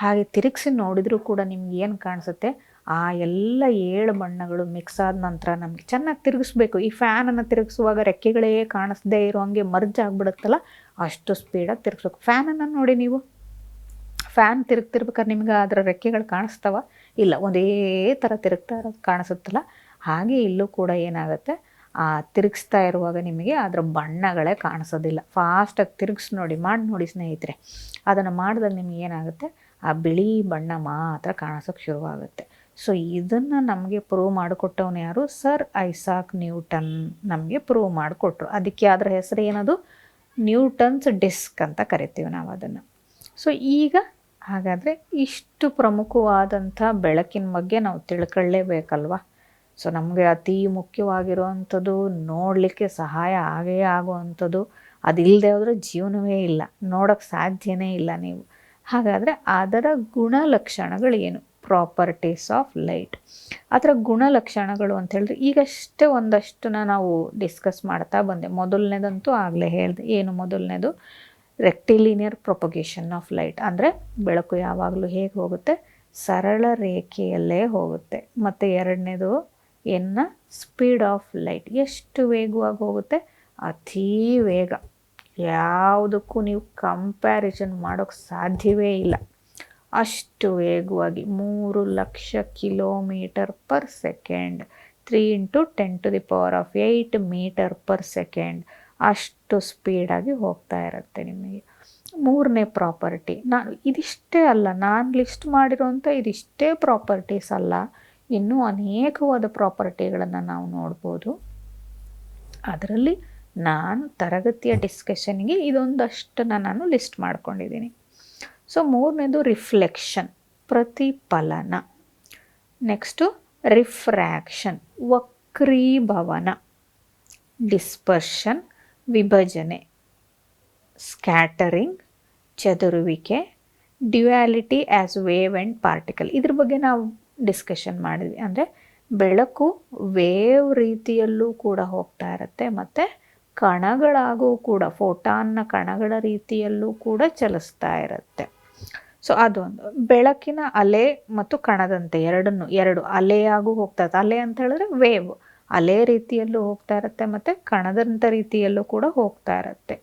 ಹಾಗೆ ತಿರುಗಿಸಿ ನೋಡಿದರೂ ಕೂಡ ನಿಮ್ಗೆ ಏನು ಕಾಣಿಸುತ್ತೆ? ಆ ಎಲ್ಲ 7 ಬಣ್ಣಗಳು ಮಿಕ್ಸ್ ಆದ ನಂತರ ನಮಗೆ ಚೆನ್ನಾಗಿ ತಿರುಗಿಸ್ಬೇಕು. ಈ ಫ್ಯಾನನ್ನು ತಿರುಗಿಸುವಾಗ ರೆಕ್ಕೆಗಳೇ ಕಾಣಿಸ್ದೇ ಇರೋ ಹಂಗೆ ಮರ್ಜ್ ಆಗಿಬಿಡುತ್ತಲ್ಲ, ಅಷ್ಟು ಸ್ಪೀಡಾಗಿ ತಿರುಗಿಸ್ಬೇಕು. ಫ್ಯಾನನ್ನು ನೋಡಿ ನೀವು, ಫ್ಯಾನ್ ತಿರುಗ್ತಿರ್ಬೇಕಾದ್ರೆ ನಿಮ್ಗೆ ಅದರ ರೆಕ್ಕೆಗಳು ಕಾಣಿಸ್ತಾವ? ಇಲ್ಲ, ಒಂದೇ ಥರ ತಿರುಗ್ತಾ ಇರೋದು ಕಾಣಿಸುತ್ತಲ್ಲ. ಹಾಗೆ ಇಲ್ಲೂ ಕೂಡ ಏನಾಗುತ್ತೆ? ಆ ತಿರುಗಿಸ್ತಾ ಇರುವಾಗ ನಿಮಗೆ ಅದರ ಬಣ್ಣಗಳೇ ಕಾಣಿಸೋದಿಲ್ಲ. ಫಾಸ್ಟಾಗಿ ತಿರುಗಿಸಿ ಮಾಡಿ ನೋಡಿ ಸ್ನೇಹಿತರೆ. ಅದನ್ನು ಮಾಡಿದಾಗ ನಿಮಗೆ ಏನಾಗುತ್ತೆ? ಆ ಬಿಳಿ ಬಣ್ಣ ಮಾತ್ರ ಕಾಣಿಸೋಕ್ಕೆ ಶುರುವಾಗುತ್ತೆ. ಸೊ ಇದನ್ನು ನಮಗೆ ಪ್ರೂವ್ ಮಾಡಿಕೊಟ್ಟವನು ಯಾರು? ಸರ್ ಐಸಾಕ್ ನ್ಯೂಟನ್ ನಮಗೆ ಪ್ರೂವ್ ಮಾಡಿಕೊಟ್ರು. ಅದಕ್ಕೆ ಅದರ ಹೆಸರು ಏನದು? ನ್ಯೂಟನ್ಸ್ ಡಿಸ್ಕ್ ಅಂತ ಕರಿತೀವಿ ನಾವು ಅದನ್ನು. ಸೊ ಈಗ ಹಾಗಾದರೆ ಇಷ್ಟು ಪ್ರಮುಖವಾದಂಥ ಬೆಳಕಿನ ಬಗ್ಗೆ ನಾವು ತಿಳ್ಕೊಳ್ಳೇಬೇಕಲ್ವ. ಸೊ ನಮಗೆ ಅತಿ ಮುಖ್ಯವಾಗಿರುವಂಥದ್ದು, ನೋಡಲಿಕ್ಕೆ ಸಹಾಯ ಆಗೇ ಆಗುವಂಥದ್ದು, ಅದಿಲ್ಲದೆ ಹೋದರೆ ಜೀವನವೇ ಇಲ್ಲ, ನೋಡೋಕ್ಕೆ ಸಾಧ್ಯನೇ ಇಲ್ಲ ನೀವು. ಹಾಗಾದರೆ ಅದರ ಗುಣಲಕ್ಷಣಗಳು ಏನು? Properties of light. ಅದರ ಗುಣಲಕ್ಷಣಗಳು ಅಂತ ಹೇಳಿದ್ರೆ ಈಗಷ್ಟೇ ಒಂದಷ್ಟನ್ನ ನಾವು ಡಿಸ್ಕಸ್ ಮಾಡ್ತಾ ಬಂದೆ. ಮೊದಲನೇದಂತೂ ಆಗಲೇ ಹೇಳಿದೆ. ಏನು ಮೊದಲನೇದು? ರೆಕ್ಟಿಲಿನಿಯರ್ ಪ್ರೊಪಗೇಷನ್ ಆಫ್ ಲೈಟ್. ಅಂದರೆ ಬೆಳಕು ಯಾವಾಗಲೂ ಹೇಗೆ ಹೋಗುತ್ತೆ? ಸರಳ ರೇಖೆಯಲ್ಲೇ ಹೋಗುತ್ತೆ. ಮತ್ತು ಎರಡನೇದು ಸ್ಪೀಡ್ ಆಫ್ ಲೈಟ್. ಎಷ್ಟು ವೇಗವಾಗಿ ಹೋಗುತ್ತೆ? ಅತೀ ವೇಗ. ಯಾವುದಕ್ಕೂ ನೀವು ಕಂಪ್ಯಾರಿಸನ್ ಮಾಡೋಕ್ಕೆ ಸಾಧ್ಯವೇ ಇಲ್ಲ. ಅಷ್ಟು ವೇಗವಾಗಿ 3,00,000 kilometre per second, 3 × 10⁸ metre per second, ಅಷ್ಟು ಸ್ಪೀಡಾಗಿ ಹೋಗ್ತಾ ಇರುತ್ತೆ ನಿಮಗೆ. ಮೂರನೇ ಪ್ರಾಪರ್ಟಿ, ಇದಿಷ್ಟೇ ಅಲ್ಲ, ನಾನು ಲಿಸ್ಟ್ ಮಾಡಿರೋಂಥ ಇದಿಷ್ಟೇ ಪ್ರಾಪರ್ಟೀಸ್ ಅಲ್ಲ, ಇನ್ನೂ ಅನೇಕವಾದ ಪ್ರಾಪರ್ಟಿಗಳನ್ನು ನಾವು ನೋಡ್ಬೋದು. ಅದರಲ್ಲಿ ನಾನು ತರಗತಿಯ ಡಿಸ್ಕಷನ್ಗೆ ಇದೊಂದಷ್ಟನ್ನು ನಾನು ಲಿಸ್ಟ್ ಮಾಡ್ಕೊಂಡಿದ್ದೀನಿ. ಸೊ ಮೂರನೇದು ರಿಫ್ಲೆಕ್ಷನ್, ಪ್ರತಿಫಲನ. ನೆಕ್ಸ್ಟು ರಿಫ್ರ್ಯಾಕ್ಷನ್, ವಕ್ರೀಭವನ. ಡಿಸ್ಪರ್ಷನ್, ವಿಭಜನೆ. ಸ್ಕ್ಯಾಟರಿಂಗ್, ಚದುರುವಿಕೆ. Duality as wave and particle. ಇದ್ರ ಬಗ್ಗೆ ನಾವು ಡಿಸ್ಕಷನ್ ಮಾಡಿದ್ವಿ. ಅಂದರೆ ಬೆಳಕು ವೇವ್ ರೀತಿಯಲ್ಲೂ ಕೂಡ ಹೋಗ್ತಾ ಇರುತ್ತೆ, ಮತ್ತು ಕಣಗಳಾಗೂ ಕೂಡ, ಫೋಟಾನ್ನ ಕಣಗಳ ರೀತಿಯಲ್ಲೂ ಕೂಡ ಚಲಿಸ್ತಾ ಇರುತ್ತೆ. ಸೊ ಅದೊಂದು. ಬೆಳಕಿನ ಅಲೆ ಮತ್ತು ಕಣದಂತೆ ಎರಡು ಅಲೆಯಾಗೂ ಹೋಗ್ತಾ ಇರುತ್ತೆ. ಅಲೆ ಅಂತ ಹೇಳಿದ್ರೆ ವೇವ್, ಅಲೆ ರೀತಿಯಲ್ಲೂ ಹೋಗ್ತಾ ಇರುತ್ತೆ, ಮತ್ತು ಕಣದಂಥ ರೀತಿಯಲ್ಲೂ ಕೂಡ ಹೋಗ್ತಾ ಇರುತ್ತೆ.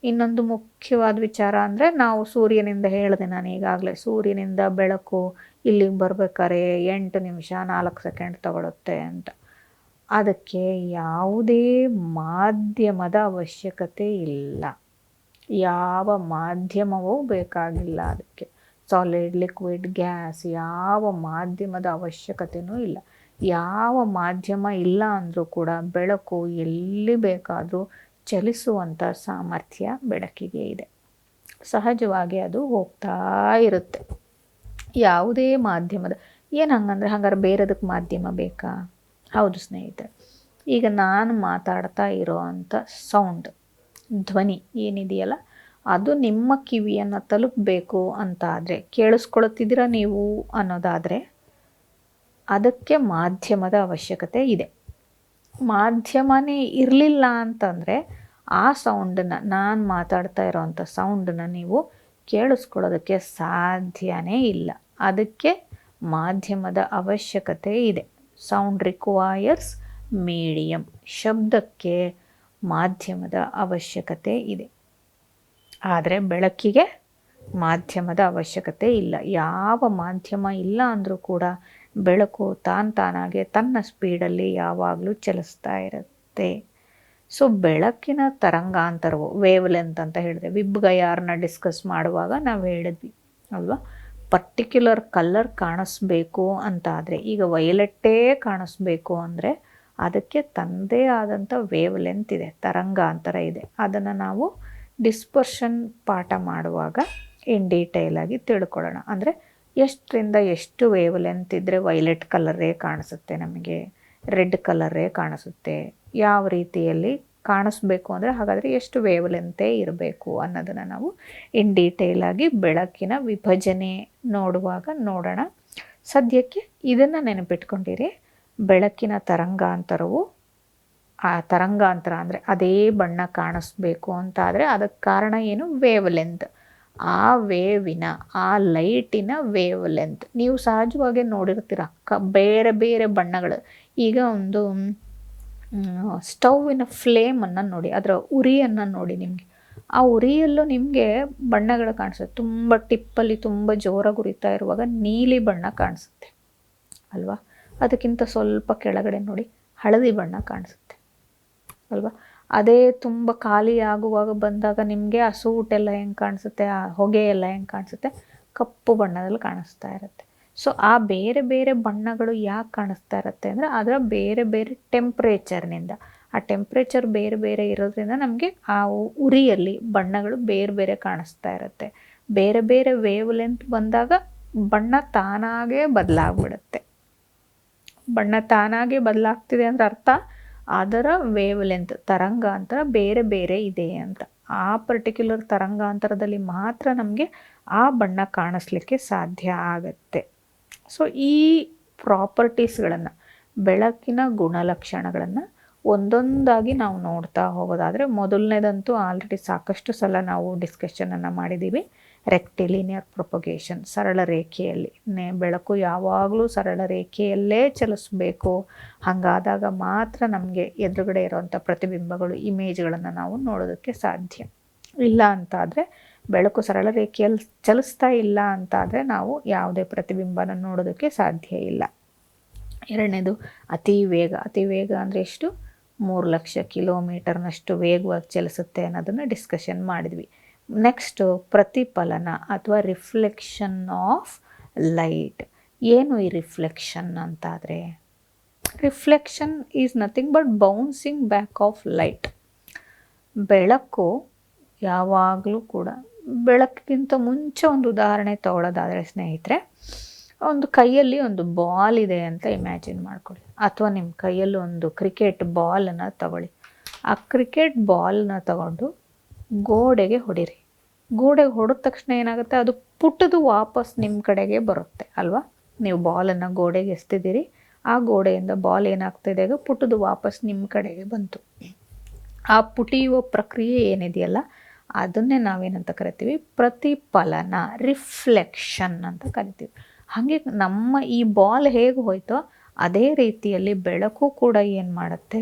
ಇನ್ನೊಂದು ಮುಖ್ಯವಾದ ವಿಚಾರ ಅಂದರೆ, ನಾವು ಸೂರ್ಯನಿಂದ ಹೇಳಿದೆ ನಾನು ಈಗಾಗಲೇ, ಸೂರ್ಯನಿಂದ ಬೆಳಕು ಇಲ್ಲಿಗೆ ಬರ್ಬೇಕಾದ್ರೆ 8 ನಿಮಿಷ 4 ಸೆಕೆಂಡ್ ತಗೊಳುತ್ತೆ ಅಂತ. ಅದಕ್ಕೆ ಯಾವುದೇ ಮಾಧ್ಯಮದ ಅವಶ್ಯಕತೆ ಇಲ್ಲ, ಯಾವ ಮಾಧ್ಯಮವೂ ಬೇಕಾಗಿಲ್ಲ ಅದಕ್ಕೆ. ಸಾಲಿಡ್, ಲಿಕ್ವಿಡ್, ಗ್ಯಾಸ್, ಯಾವ ಮಾಧ್ಯಮದ ಅವಶ್ಯಕತೆಯೂ ಇಲ್ಲ. ಯಾವ ಮಾಧ್ಯಮ ಇಲ್ಲ ಅಂದರೂ ಕೂಡ ಬೆಳಕು ಎಲ್ಲಿ ಬೇಕಾದರೂ ಚಲಿಸುವಂಥ ಸಾಮರ್ಥ್ಯ ಬೆಳಕಿಗೆ ಇದೆ. ಸಹಜವಾಗಿ ಅದು ಹೋಗ್ತಾ ಇರುತ್ತೆ. ಯಾವುದೇ ಮಾಧ್ಯಮದ ಹಂಗಾರೆ ಬೇರೆದಕ್ಕೆ ಮಾಧ್ಯಮ ಬೇಕಾ? ಹೌದು ಸ್ನೇಹಿತರೆ. ಈಗ ನಾನು ಮಾತಾಡ್ತಾ ಇರೋ ಅಂಥ ಸೌಂಡ್, ಧ್ವನಿ ಏನಿದೆಯಲ್ಲ, ಅದು ನಿಮ್ಮ ಕಿವಿಯನ್ನು ತಲುಪಬೇಕು ಅಂತ ಆದರೆ, ಕೇಳಿಸ್ಕೊಳ್ತಿದ್ದೀರಾ ನೀವು ಅನ್ನೋದಾದರೆ, ಅದಕ್ಕೆ ಮಾಧ್ಯಮದ ಅವಶ್ಯಕತೆ ಇದೆ. ಮಾಧ್ಯಮನೇ ಇರಲಿಲ್ಲ ಅಂತಂದರೆ ಆ ಸೌಂಡನ್ನು, ನಾನು ಮಾತಾಡ್ತಾ ಇರೋವಂಥ ಸೌಂಡನ್ನು ನೀವು ಕೇಳಿಸ್ಕೊಳ್ಳೋದಕ್ಕೆ ಸಾಧ್ಯನೇ ಇಲ್ಲ. ಅದಕ್ಕೆ ಮಾಧ್ಯಮದ ಅವಶ್ಯಕತೆ ಇದೆ. Sound requires medium. ಶಬ್ದಕ್ಕೆ ಮಾಧ್ಯಮದ ಅವಶ್ಯಕತೆ ಇದೆ. ಆದರೆ ಬೆಳಕಿಗೆ ಮಾಧ್ಯಮದ ಅವಶ್ಯಕತೆ ಇಲ್ಲ. ಯಾವ ಮಾಧ್ಯಮ ಇಲ್ಲ ಅಂದರೂ ಕೂಡ ಬೆಳಕು ತಾನಾಗೆ ತನ್ನ ಸ್ಪೀಡಲ್ಲಿ ಯಾವಾಗಲೂ ಚಲಿಸ್ತಾ ಇರುತ್ತೆ. ಸೊ ಬೆಳಕಿನ ತರಂಗಾಂತರವು, ವೇವ್ ಲೆಂತ್ ಅಂತ ಹೇಳಿದೆ, ವಿಬ್ಗಯಾರ್ನ ಡಿಸ್ಕಸ್ ಮಾಡುವಾಗ ನಾವು ಹೇಳಿದ್ವಿ ಅಲ್ವಾ, ಪರ್ಟಿಕ್ಯುಲರ್ ಕಲರ್ ಕಾಣಿಸ್ಬೇಕು ಅಂತ ಆದರೆ, ಈಗ ವೈಲೆಟ್ಟೇ ಕಾಣಿಸ್ಬೇಕು ಅಂದರೆ ಅದಕ್ಕೆ ತನ್ನದೇ ಆದಂಥ ವೇವ್ ಲೆಂತ್ ಇದೆ, ತರಂಗಾಂತರ ಇದೆ. ಅದನ್ನು ನಾವು ಡಿಸ್ಪರ್ಷನ್ ಪಾಠ ಮಾಡುವಾಗ ಇನ್ ಡೀಟೇಲಾಗಿ ತಿಳ್ಕೊಳ್ಳೋಣ. ಅಂದರೆ ಎಷ್ಟರಿಂದ ಎಷ್ಟು ವೇವ್ ಲೆಂತ್ ಇದ್ದರೆ ವೈಲೆಟ್ ಕಲರೇ ಕಾಣಿಸುತ್ತೆ, ನಮಗೆ ರೆಡ್ ಕಲರೇ ಕಾಣಿಸುತ್ತೆ, ಯಾವ ರೀತಿಯಲ್ಲಿ ಕಾಣಿಸ್ಬೇಕು ಅಂದರೆ ಹಾಗಾದರೆ ಎಷ್ಟು ವೇವ್ ಲೆಂತೇ ಇರಬೇಕು ಅನ್ನೋದನ್ನು ನಾವು ಇನ್ ಡೀಟೇಲಾಗಿ ಬೆಳಕಿನ ವಿಭಜನೆ ನೋಡುವಾಗ ನೋಡೋಣ. ಸದ್ಯಕ್ಕೆ ಇದನ್ನು ನೆನಪಿಟ್ಕೊಂಡಿರಿ. ಬೆಳಕಿನ ತರಂಗಾಂತರವು, ಆ ತರಂಗಾಂತರ ಅಂದರೆ ಅದೇ ಬಣ್ಣ ಕಾಣಿಸ್ಬೇಕು ಅಂತ ಆದರೆ ಅದಕ್ಕೆ ಕಾರಣ ಏನು? Wave length. ಆ ವೇವಿನ, ಆ ಲೈಟಿನ ವೇವ್ ಲೆಂತ್ ನೀವು ಸಹಜವಾಗಿ ನೋಡಿರ್ತೀರ. ಬೇರೆ ಬೇರೆ ಬಣ್ಣಗಳು. ಈಗ ಒಂದು ಸ್ಟೌವಿನ ಫ್ಲೇಮನ್ನು ನೋಡಿ, ಅದರ ಉರಿಯನ್ನು ನೋಡಿ, ನಿಮಗೆ ಆ ಉರಿಯಲ್ಲೂ ನಿಮಗೆ ಬಣ್ಣಗಳು ಕಾಣಿಸುತ್ತೆ. ತುಂಬ ಟಿಪ್ಪಲ್ಲಿ ತುಂಬ ಜೋರಾಗಿ ಉರಿತಾ ಇರುವಾಗ ನೀಲಿ ಬಣ್ಣ ಕಾಣಿಸುತ್ತೆ ಅಲ್ವಾ. ಅದಕ್ಕಿಂತ ಸ್ವಲ್ಪ ಕೆಳಗಡೆ ನೋಡಿ, ಹಳದಿ ಬಣ್ಣ ಕಾಣಿಸುತ್ತೆ ಅಲ್ವಾ. ಅದೇ ತುಂಬ ಖಾಲಿ ಆಗುವಾಗ ಬಂದಾಗ ನಿಮಗೆ ಆ ಸೂಟೆಲ್ಲ ಹೆಂಗೆ ಕಾಣಿಸುತ್ತೆ, ಆ ಹೊಗೆ ಎಲ್ಲ ಹೆಂಗೆ ಕಾಣಿಸುತ್ತೆ? ಕಪ್ಪು ಬಣ್ಣದಲ್ಲಿ ಕಾಣಿಸ್ತಾ ಇರುತ್ತೆ. ಸೊ ಆ ಬೇರೆ ಬೇರೆ ಬಣ್ಣಗಳು ಯಾಕೆ ಕಾಣಿಸ್ತಾ ಇರುತ್ತೆ ಅಂದರೆ ಅದರ ಬೇರೆ ಬೇರೆ ಟೆಂಪ್ರೇಚರ್ನಿಂದ, ಆ ಟೆಂಪ್ರೇಚರ್ ಬೇರೆ ಬೇರೆ ಇರೋದ್ರಿಂದ ನಮಗೆ ಆ ಉರಿಯಲ್ಲಿ ಬಣ್ಣಗಳು ಬೇರೆ ಬೇರೆ ಕಾಣಿಸ್ತಾ ಇರುತ್ತೆ. ಬೇರೆ ಬೇರೆ ವೇವ್ ಲೆಂತ್ ಬಂದಾಗ ಬಣ್ಣ ತಾನಾಗೇ ಬದಲಾಗ್ಬಿಡುತ್ತೆ. ಬಣ್ಣ ತಾನಾಗೆ ಬದಲಾಗ್ತಿದೆ ಅಂದರೆ ಅರ್ಥ ಅದರ ವೇವ್ ಲೆಂತ್ ತರಂಗಾಂತರ ಬೇರೆ ಬೇರೆ ಇದೆ ಅಂತ. ಆ ಪರ್ಟಿಕ್ಯುಲರ್ ತರಂಗಾಂತರದಲ್ಲಿ ಮಾತ್ರ ನಮಗೆ ಆ ಬಣ್ಣ ಕಾಣಿಸ್ಲಿಕ್ಕೆ ಸಾಧ್ಯ ಆಗತ್ತೆ. ಸೊ ಈ ಪ್ರಾಪರ್ಟೀಸ್ಗಳನ್ನು, ಬೆಳಕಿನ ಗುಣಲಕ್ಷಣಗಳನ್ನು ಒಂದೊಂದಾಗಿ ನಾವು ನೋಡ್ತಾ ಹೋಗೋದಾದರೆ, ಮೊದಲನೇದಂತೂ ಆಲ್ರೆಡಿ ಸಾಕಷ್ಟು ಸಲ ನಾವು ಡಿಸ್ಕಷನನ್ನು ಮಾಡಿದ್ದೀವಿ. ರೆಕ್ಟಿಲಿನಿಯರ್ ಪ್ರೊಪಗೇಷನ್, ಸರಳ ರೇಖೆಯಲ್ಲಿ ಬೆಳಕು ಯಾವಾಗಲೂ ಸರಳ ರೇಖೆಯಲ್ಲೇ ಚಲಿಸಬೇಕು. ಹಾಗಾದಾಗ ಮಾತ್ರ ನಮಗೆ ಎದುರುಗಡೆ ಇರೋವಂಥ ಪ್ರತಿಬಿಂಬಗಳು, ಇಮೇಜ್ಗಳನ್ನು ನಾವು ನೋಡೋದಕ್ಕೆ ಸಾಧ್ಯ. ಇಲ್ಲ ಅಂತಾದರೆ, ಬೆಳಕು ಸರಳ ರೇಖೆಯಲ್ಲಿ ಚಲಿಸ್ತಾ ಇಲ್ಲ ಅಂತಾದರೆ ನಾವು ಯಾವುದೇ ಪ್ರತಿಬಿಂಬನ ನೋಡೋದಕ್ಕೆ ಸಾಧ್ಯ ಇಲ್ಲ. ಎರಡನೇದು ಅತಿ ವೇಗ. ಅತಿ ವೇಗ ಅಂದರೆ ಎಷ್ಟು? 3,00,000 ಕಿಲೋಮೀಟರ್ನಷ್ಟು ವೇಗವಾಗಿ ಚಲಿಸುತ್ತೆ ಅನ್ನೋದನ್ನು ಡಿಸ್ಕಷನ್ ಮಾಡಿದ್ವಿ. ನೆಕ್ಸ್ಟು ಪ್ರತಿಫಲನ ಅಥವಾ ರಿಫ್ಲೆಕ್ಷನ್ ಆಫ್ ಲೈಟ್. ಏನು ಈ ರಿಫ್ಲೆಕ್ಷನ್ ಅಂತಾದರೆ, reflection is nothing but bouncing back of light. ಬೆಳಕು ಯಾವಾಗಲೂ ಕೂಡ, ಬೆಳಕಿಗಿಂತ ಮುಂಚೆ ಒಂದು ಉದಾಹರಣೆ ತಗೊಳ್ಳೋದಾದರೆ ಸ್ನೇಹಿತರೆ, ಒಂದು ಕೈಯಲ್ಲಿ ಒಂದು ಬಾಲ್ ಇದೆ ಅಂತ ಇಮ್ಯಾಜಿನ್ ಮಾಡ್ಕೊಳ್ಳಿ, ಅಥವಾ ನಿಮ್ಮ ಕೈಯಲ್ಲಿ ಒಂದು ಕ್ರಿಕೆಟ್ ಬಾಲನ್ನು ತಗೊಳ್ಳಿ. ಆ ಕ್ರಿಕೆಟ್ ಬಾಲ್ನ ತಗೊಂಡು ಗೋಡೆಗೆ ಹೊಡಿರಿ. ಗೋಡೆಗೆ ಹೊಡೆದ ತಕ್ಷಣ ಏನಾಗುತ್ತೆ, ಅದು ಪುಟ್ಟದು ವಾಪಸ್ ನಿಮ್ಮ ಕಡೆಗೆ ಬರುತ್ತೆ ಅಲ್ವಾ. ನೀವು ಬಾಲನ್ನು ಗೋಡೆಗೆ ಎಸ್ತಿದ್ದೀರಿ, ಆ ಗೋಡೆಯಿಂದ ಬಾಲ್ ಏನಾಗ್ತಿದೆ, ಈಗ ಪುಟ್ಟದು ವಾಪಸ್ ನಿಮ್ಮ ಕಡೆಗೆ ಬಂತು. ಆ ಪುಟಿಯುವ ಪ್ರಕ್ರಿಯೆ ಏನಿದೆಯಲ್ಲ, ಅದನ್ನೇ ನಾವೇನಂತ ಕರಿತೀವಿ? ಪ್ರತಿಫಲನ, ರಿಫ್ಲೆಕ್ಷನ್ ಅಂತ ಕರಿತೀವಿ. ಹಾಗೆ ನಮ್ಮ ಈ ಬಾಲ್ ಹೇಗೆ ಹೋಯ್ತೋ ಅದೇ ರೀತಿಯಲ್ಲಿ ಬೆಳಕು ಕೂಡ ಏನು ಮಾಡುತ್ತೆ,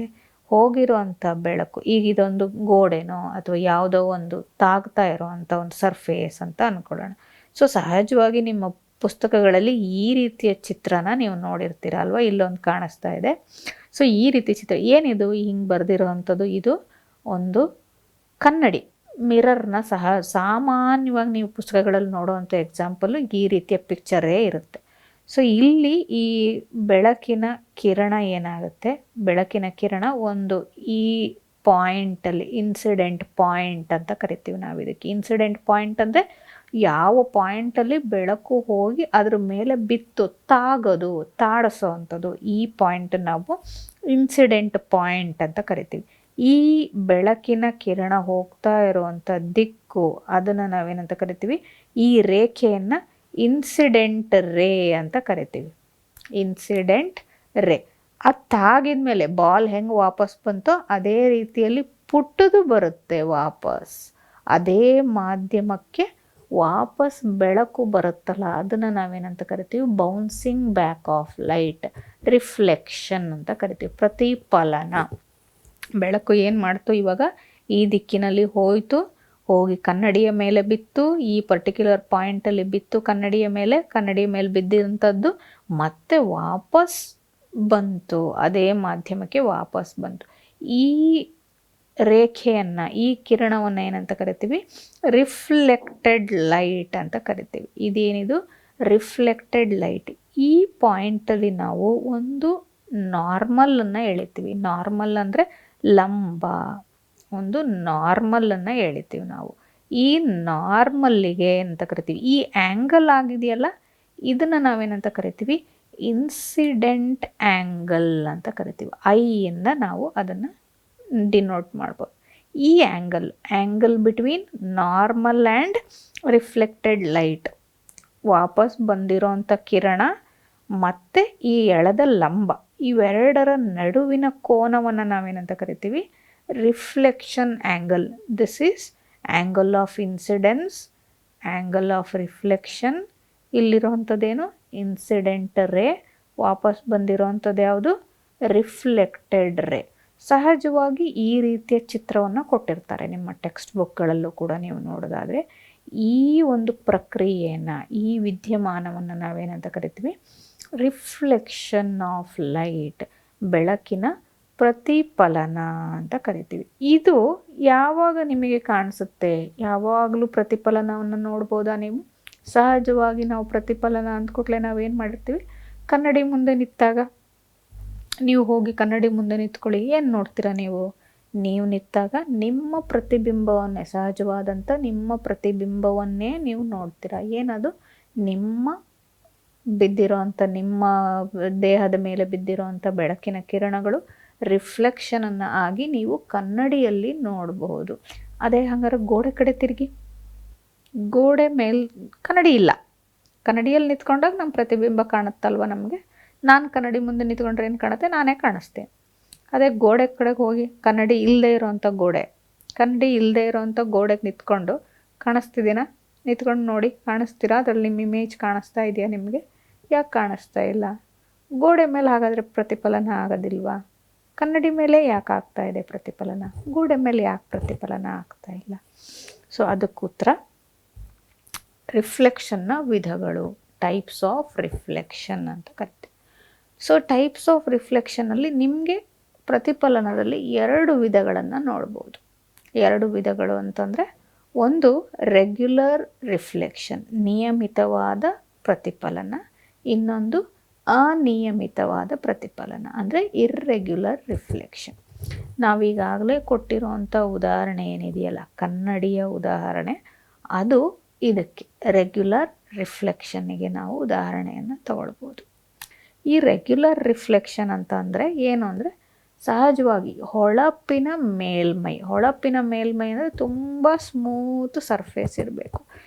ಹೋಗಿರೋವಂಥ ಬೆಳಕು, ಈಗ ಇದೊಂದು ಗೋಡೆನೋ ಅಥವಾ ಯಾವುದೋ ಒಂದು ತಾಗ್ತಾ ಇರೋವಂಥ ಒಂದು ಸರ್ಫೇಸ್ ಅಂತ ಅಂದ್ಕೊಳ್ಳೋಣ. ಸೊ ಸಹಜವಾಗಿ ನಿಮ್ಮ ಪುಸ್ತಕಗಳಲ್ಲಿ ಈ ರೀತಿಯ ಚಿತ್ರನ ನೀವು ನೋಡಿರ್ತೀರ ಅಲ್ವಾ. ಇಲ್ಲೊಂದು ಕಾಣಿಸ್ತಾ ಇದೆ. ಸೊ ಈ ರೀತಿ ಚಿತ್ರ ಏನಿದು ಹಿಂಗೆ ಬರೆದಿರೋ ಅಂಥದ್ದು? ಇದು ಒಂದು ಕನ್ನಡಿ, ಮಿರರ್ನ ಸಹ ಸಾಮಾನ್ಯವಾಗಿ ನೀವು ಪುಸ್ತಕಗಳಲ್ಲಿ ನೋಡುವಂಥ ಎಕ್ಸಾಂಪಲ್ಲು ಈ ರೀತಿಯ ಪಿಕ್ಚರೇ ಇರುತ್ತೆ. ಸೊ ಇಲ್ಲಿ ಈ ಬೆಳಕಿನ ಕಿರಣ ಏನಾಗುತ್ತೆ, ಬೆಳಕಿನ ಕಿರಣ ಒಂದು ಈ ಪಾಯಿಂಟಲ್ಲಿ, ಇನ್ಸಿಡೆಂಟ್ ಪಾಯಿಂಟ್ ಅಂತ ಕರಿತೀವಿ ನಾವು ಇದಕ್ಕೆ. ಇನ್ಸಿಡೆಂಟ್ ಪಾಯಿಂಟ್ ಅಂದರೆ ಯಾವ ಪಾಯಿಂಟಲ್ಲಿ ಬೆಳಕು ಹೋಗಿ ಅದ್ರ ಮೇಲೆ ಬಿತ್ತು, ತಾಗೋದು, ತಾಡಿಸೋ ಅಂಥದ್ದು, ಈ ಪಾಯಿಂಟ್ ನಾವು ಇನ್ಸಿಡೆಂಟ್ ಪಾಯಿಂಟ್ ಅಂತ ಕರಿತೀವಿ. ಈ ಬೆಳಕಿನ ಕಿರಣ ಹೋಗ್ತಾ ಇರುವಂಥ ದಿಕ್ಕು, ಅದನ್ನು ನಾವೇನಂತ ಕರಿತೀವಿ? ಈ ರೇಖೆಯನ್ನು ಇನ್ಸಿಡೆಂಟ್ ರೇ ಅಂತ ಕರಿತೀವಿ. ಇನ್ಸಿಡೆಂಟ್ ರೇ. ಅದು ತಾಗಿದ ಮೇಲೆ ಬಾಲ್ ಹೆಂಗೆ ವಾಪಸ್ ಬಂತೋ ಅದೇ ರೀತಿಯಲ್ಲಿ ಪುಟ್ಟದು ಬರುತ್ತೆ ವಾಪಸ್. ಅದೇ ಮಾಧ್ಯಮಕ್ಕೆ ವಾಪಸ್ ಬೆಳಕು ಬರುತ್ತಲ್ಲ, ಅದನ್ನು ನಾವೇನಂತ ಕರಿತೀವಿ? Bouncing back of light, reflection ಅಂತ ಕರಿತೀವಿ. ಪ್ರತಿಫಲನ. ಬೆಳಕು ಏನು ಮಾಡ್ತು, ಇವಾಗ ಈ ದಿಕ್ಕಿನಲ್ಲಿ ಹೋಯಿತು, ಹೋಗಿ ಕನ್ನಡಿಯ ಮೇಲೆ ಬಿತ್ತು, ಈ ಪರ್ಟಿಕ್ಯುಲರ್ ಪಾಯಿಂಟಲ್ಲಿ ಬಿತ್ತು ಕನ್ನಡಿಯ ಮೇಲೆ ಬಿದ್ದಿರೋಂಥದ್ದು ಮತ್ತೆ ವಾಪಸ್ ಬಂತು, ಅದೇ ಮಾಧ್ಯಮಕ್ಕೆ ವಾಪಸ್ ಬಂತು. ಈ ರೇಖೆಯನ್ನು, ಈ ಕಿರಣವನ್ನು ಏನಂತ ಕರಿತೀವಿ? ರಿಫ್ಲೆಕ್ಟೆಡ್ ಲೈಟ್ ಅಂತ ಕರಿತೀವಿ. ಇದೇನಿದು? Reflected light. ಈ ಪಾಯಿಂಟಲ್ಲಿ ನಾವು ಒಂದು ನಾರ್ಮಲನ್ನು ಎಳಿತೀವಿ. ನಾರ್ಮಲ್ ಅಂದರೆ ಲಂಬ, ಒಂದು ನಾರ್ಮಲನ್ನು ಎಳಿತೀವಿ ನಾವು. ಈ ನಾರ್ಮಲ್ಲಿಗೆ ಅಂತ ಕರಿತೀವಿ. ಈ ಆ್ಯಂಗಲ್ ಆಗಿದೆಯಲ್ಲ, ಇದನ್ನು ನಾವೇನಂತ ಕರಿತೀವಿ? ಇನ್ಸಿಡೆಂಟ್ ಆ್ಯಂಗಲ್ ಅಂತ ಕರಿತೀವಿ. ಐಯಿಂದ ನಾವು ಅದನ್ನು ಡಿನೋಟ್ ಮಾಡ್ಬೋದು. ಈ angle between normal and reflected light, ವಾಪಸ್ ಬಂದಿರೋಂಥ ಕಿರಣ ಮತ್ತು ಈ ಎಳೆದ ಲಂಬ, ಇವೆರಡರ ನಡುವಿನ ಕೋನವನ್ನು ನಾವೇನಂತ ಕರಿತೀವಿ? Reflection angle. This is angle of incidence, angle of reflection. ಇಲ್ಲಿರೋವಂಥದ್ದೇನು? Incident ray. ವಾಪಸ್ ಬಂದಿರೋವಂಥದ್ದು ಯಾವುದು? ರಿಫ್ಲೆಕ್ಟೆಡ್ ರೇ. ಸಹಜವಾಗಿ ಈ ರೀತಿಯ ಚಿತ್ರವನ್ನು ಕೊಟ್ಟಿರ್ತಾರೆ ನಿಮ್ಮ ಟೆಕ್ಸ್ಟ್ ಬುಕ್ಗಳಲ್ಲೂ ಕೂಡ ನೀವು ನೋಡೋದಾದರೆ. ಈ ಒಂದು ಪ್ರಕ್ರಿಯೆಯನ್ನು, ಈ ವಿದ್ಯಮಾನವನ್ನು ನಾವೇನಂತ ಕರಿತೀವಿ? ರಿಫ್ಲೆಕ್ಷನ್ ಆಫ್ ಲೈಟ್, ಬೆಳಕಿನ ಪ್ರತಿಫಲನ ಅಂತ ಕರಿತೀವಿ. ಇದು ಯಾವಾಗ ನಿಮಗೆ ಕಾಣಿಸುತ್ತೆ? ಯಾವಾಗಲೂ ಪ್ರತಿಫಲನವನ್ನು ನೋಡ್ಬೋದಾ ನೀವು? ಸಹಜವಾಗಿ ನಾವು ಪ್ರತಿಫಲನ ಅಂದ್ಕೊಟ್ಲೆ ನಾವೇನು ಮಾಡಿರ್ತೀವಿ, ಕನ್ನಡಿ ಮುಂದೆ ನಿಂತಾಗ ನೀವು ಹೋಗಿ ಕನ್ನಡಿ ಮುಂದೆ ನಿಂತ್ಕೊಳ್ಳಿ, ಏನು ನೋಡ್ತೀರಾ ನೀವು? ನೀವು ನಿಂತಾಗ ನಿಮ್ಮ ಪ್ರತಿಬಿಂಬವನ್ನೇ, ಸಹಜವಾದಂಥ ನಿಮ್ಮ ಪ್ರತಿಬಿಂಬವನ್ನೇ ನೀವು ನೋಡ್ತೀರಾ. ಏನದು? ನಿಮ್ಮ ಬಿದ್ದಿರೋ ಅಂಥ, ನಿಮ್ಮ ದೇಹದ ಮೇಲೆ ಬಿದ್ದಿರೋ ಅಂಥ ಬೆಳಕಿನ ಕಿರಣಗಳು ರಿಫ್ಲೆಕ್ಷನನ್ನು ಆಗಿ ನೀವು ಕನ್ನಡಿಯಲ್ಲಿ ನೋಡಬಹುದು. ಅದೇ ಹಂಗಾರೆ ಗೋಡೆ ಕಡೆ ತಿರುಗಿ, ಗೋಡೆ ಮೇಲೆ ಕನ್ನಡಿ ಇಲ್ಲ, ಕನ್ನಡಿಯಲ್ಲಿ ನಿಂತ್ಕೊಂಡಾಗ ನಮ್ಮ ಪ್ರತಿಬಿಂಬ ಕಾಣುತ್ತಲ್ವ ನಮಗೆ. ನಾನು ಕನ್ನಡಿ ಮುಂದೆ ನಿಂತ್ಕೊಂಡ್ರೆ ಏನು ಕಾಣುತ್ತೆ? ನಾನೇ ಕಾಣಿಸ್ತೇನೆ. ಅದೇ ಗೋಡೆ ಕಡೆಗೆ ಹೋಗಿ, ಕನ್ನಡಿ ಇಲ್ಲದೆ ಇರೋವಂಥ ಗೋಡೆ, ಕನ್ನಡಿ ಇಲ್ಲದೆ ಇರೋವಂಥ ಗೋಡೆಗೆ ನಿಂತ್ಕೊಂಡು ಕಾಣಿಸ್ತಿದ್ದೀನ? ನಿಂತ್ಕೊಂಡು ನೋಡಿ, ಕಾಣಿಸ್ತೀರಾ? ಅದರಲ್ಲಿ ನಿಮ್ಮ ಇಮೇಜ್ ಕಾಣಿಸ್ತಾ ಇದೆಯಾ ನಿಮಗೆ? ಯಾಕೆ ಕಾಣಿಸ್ತಾ ಇಲ್ಲ? ಗೋಡೆ ಮೇಲೆ ಹಾಗಾದರೆ ಪ್ರತಿಫಲನ ಆಗೋದಿಲ್ವಾ? ಕನ್ನಡಿ ಮೇಲೆ ಯಾಕೆ ಆಗ್ತಾ ಇದೆ ಪ್ರತಿಫಲನ? ಗೋಡೆ ಮೇಲೆ ಯಾಕೆ ಪ್ರತಿಫಲನ ಆಗ್ತಾ ಇಲ್ಲ? ಸೊ ಅದಕ್ಕೆ ಉತ್ತರ ರಿಫ್ಲೆಕ್ಷನ್ನ ವಿಧಗಳು, ಟೈಪ್ಸ್ ಆಫ್ ರಿಫ್ಲೆಕ್ಷನ್ ಅಂತ ಕರಿತೀವಿ. ಸೊ ಟೈಪ್ಸ್ ಆಫ್ ರಿಫ್ಲೆಕ್ಷನಲ್ಲಿ ನಿಮಗೆ ಪ್ರತಿಫಲನದಲ್ಲಿ 2 ವಿಧಗಳನ್ನು ನೋಡ್ಬೋದು. 2 ವಿಧಗಳು ಅಂತಂದರೆ, ಒಂದು ರೆಗ್ಯುಲರ್ ರಿಫ್ಲೆಕ್ಷನ್, ನಿಯಮಿತವಾದ ಪ್ರತಿಫಲನ. ಇನ್ನೊಂದು ಅನಿಯಮಿತವಾದ ಪ್ರತಿಫಲನ, ಅಂದರೆ ಇರ್ರೆಗ್ಯುಲರ್ ರಿಫ್ಲೆಕ್ಷನ್. ನಾವೀಗಾಗಲೇ ಕೊಟ್ಟಿರೋವಂಥ ಉದಾಹರಣೆ ಏನಿದೆಯಲ್ಲ, ಕನ್ನಡಿಯ ಉದಾಹರಣೆ, ಅದು ಇದಕ್ಕೆ ರೆಗ್ಯುಲರ್ ರಿಫ್ಲೆಕ್ಷನ್ನಿಗೆ ನಾವು ಉದಾಹರಣೆಯನ್ನು ತಗೊಳ್ಬೋದು. ಈ ರೆಗ್ಯುಲರ್ ರಿಫ್ಲೆಕ್ಷನ್ ಅಂತ ಅಂದರೆ ಏನು ಅಂದರೆ, ಸಹಜವಾಗಿ ಹೊಳಪಿನ ಮೇಲ್ಮೈ ಅಂದರೆ ತುಂಬ ಸ್ಮೂತ್ ಸರ್ಫೇಸ್ ಇರಬೇಕು.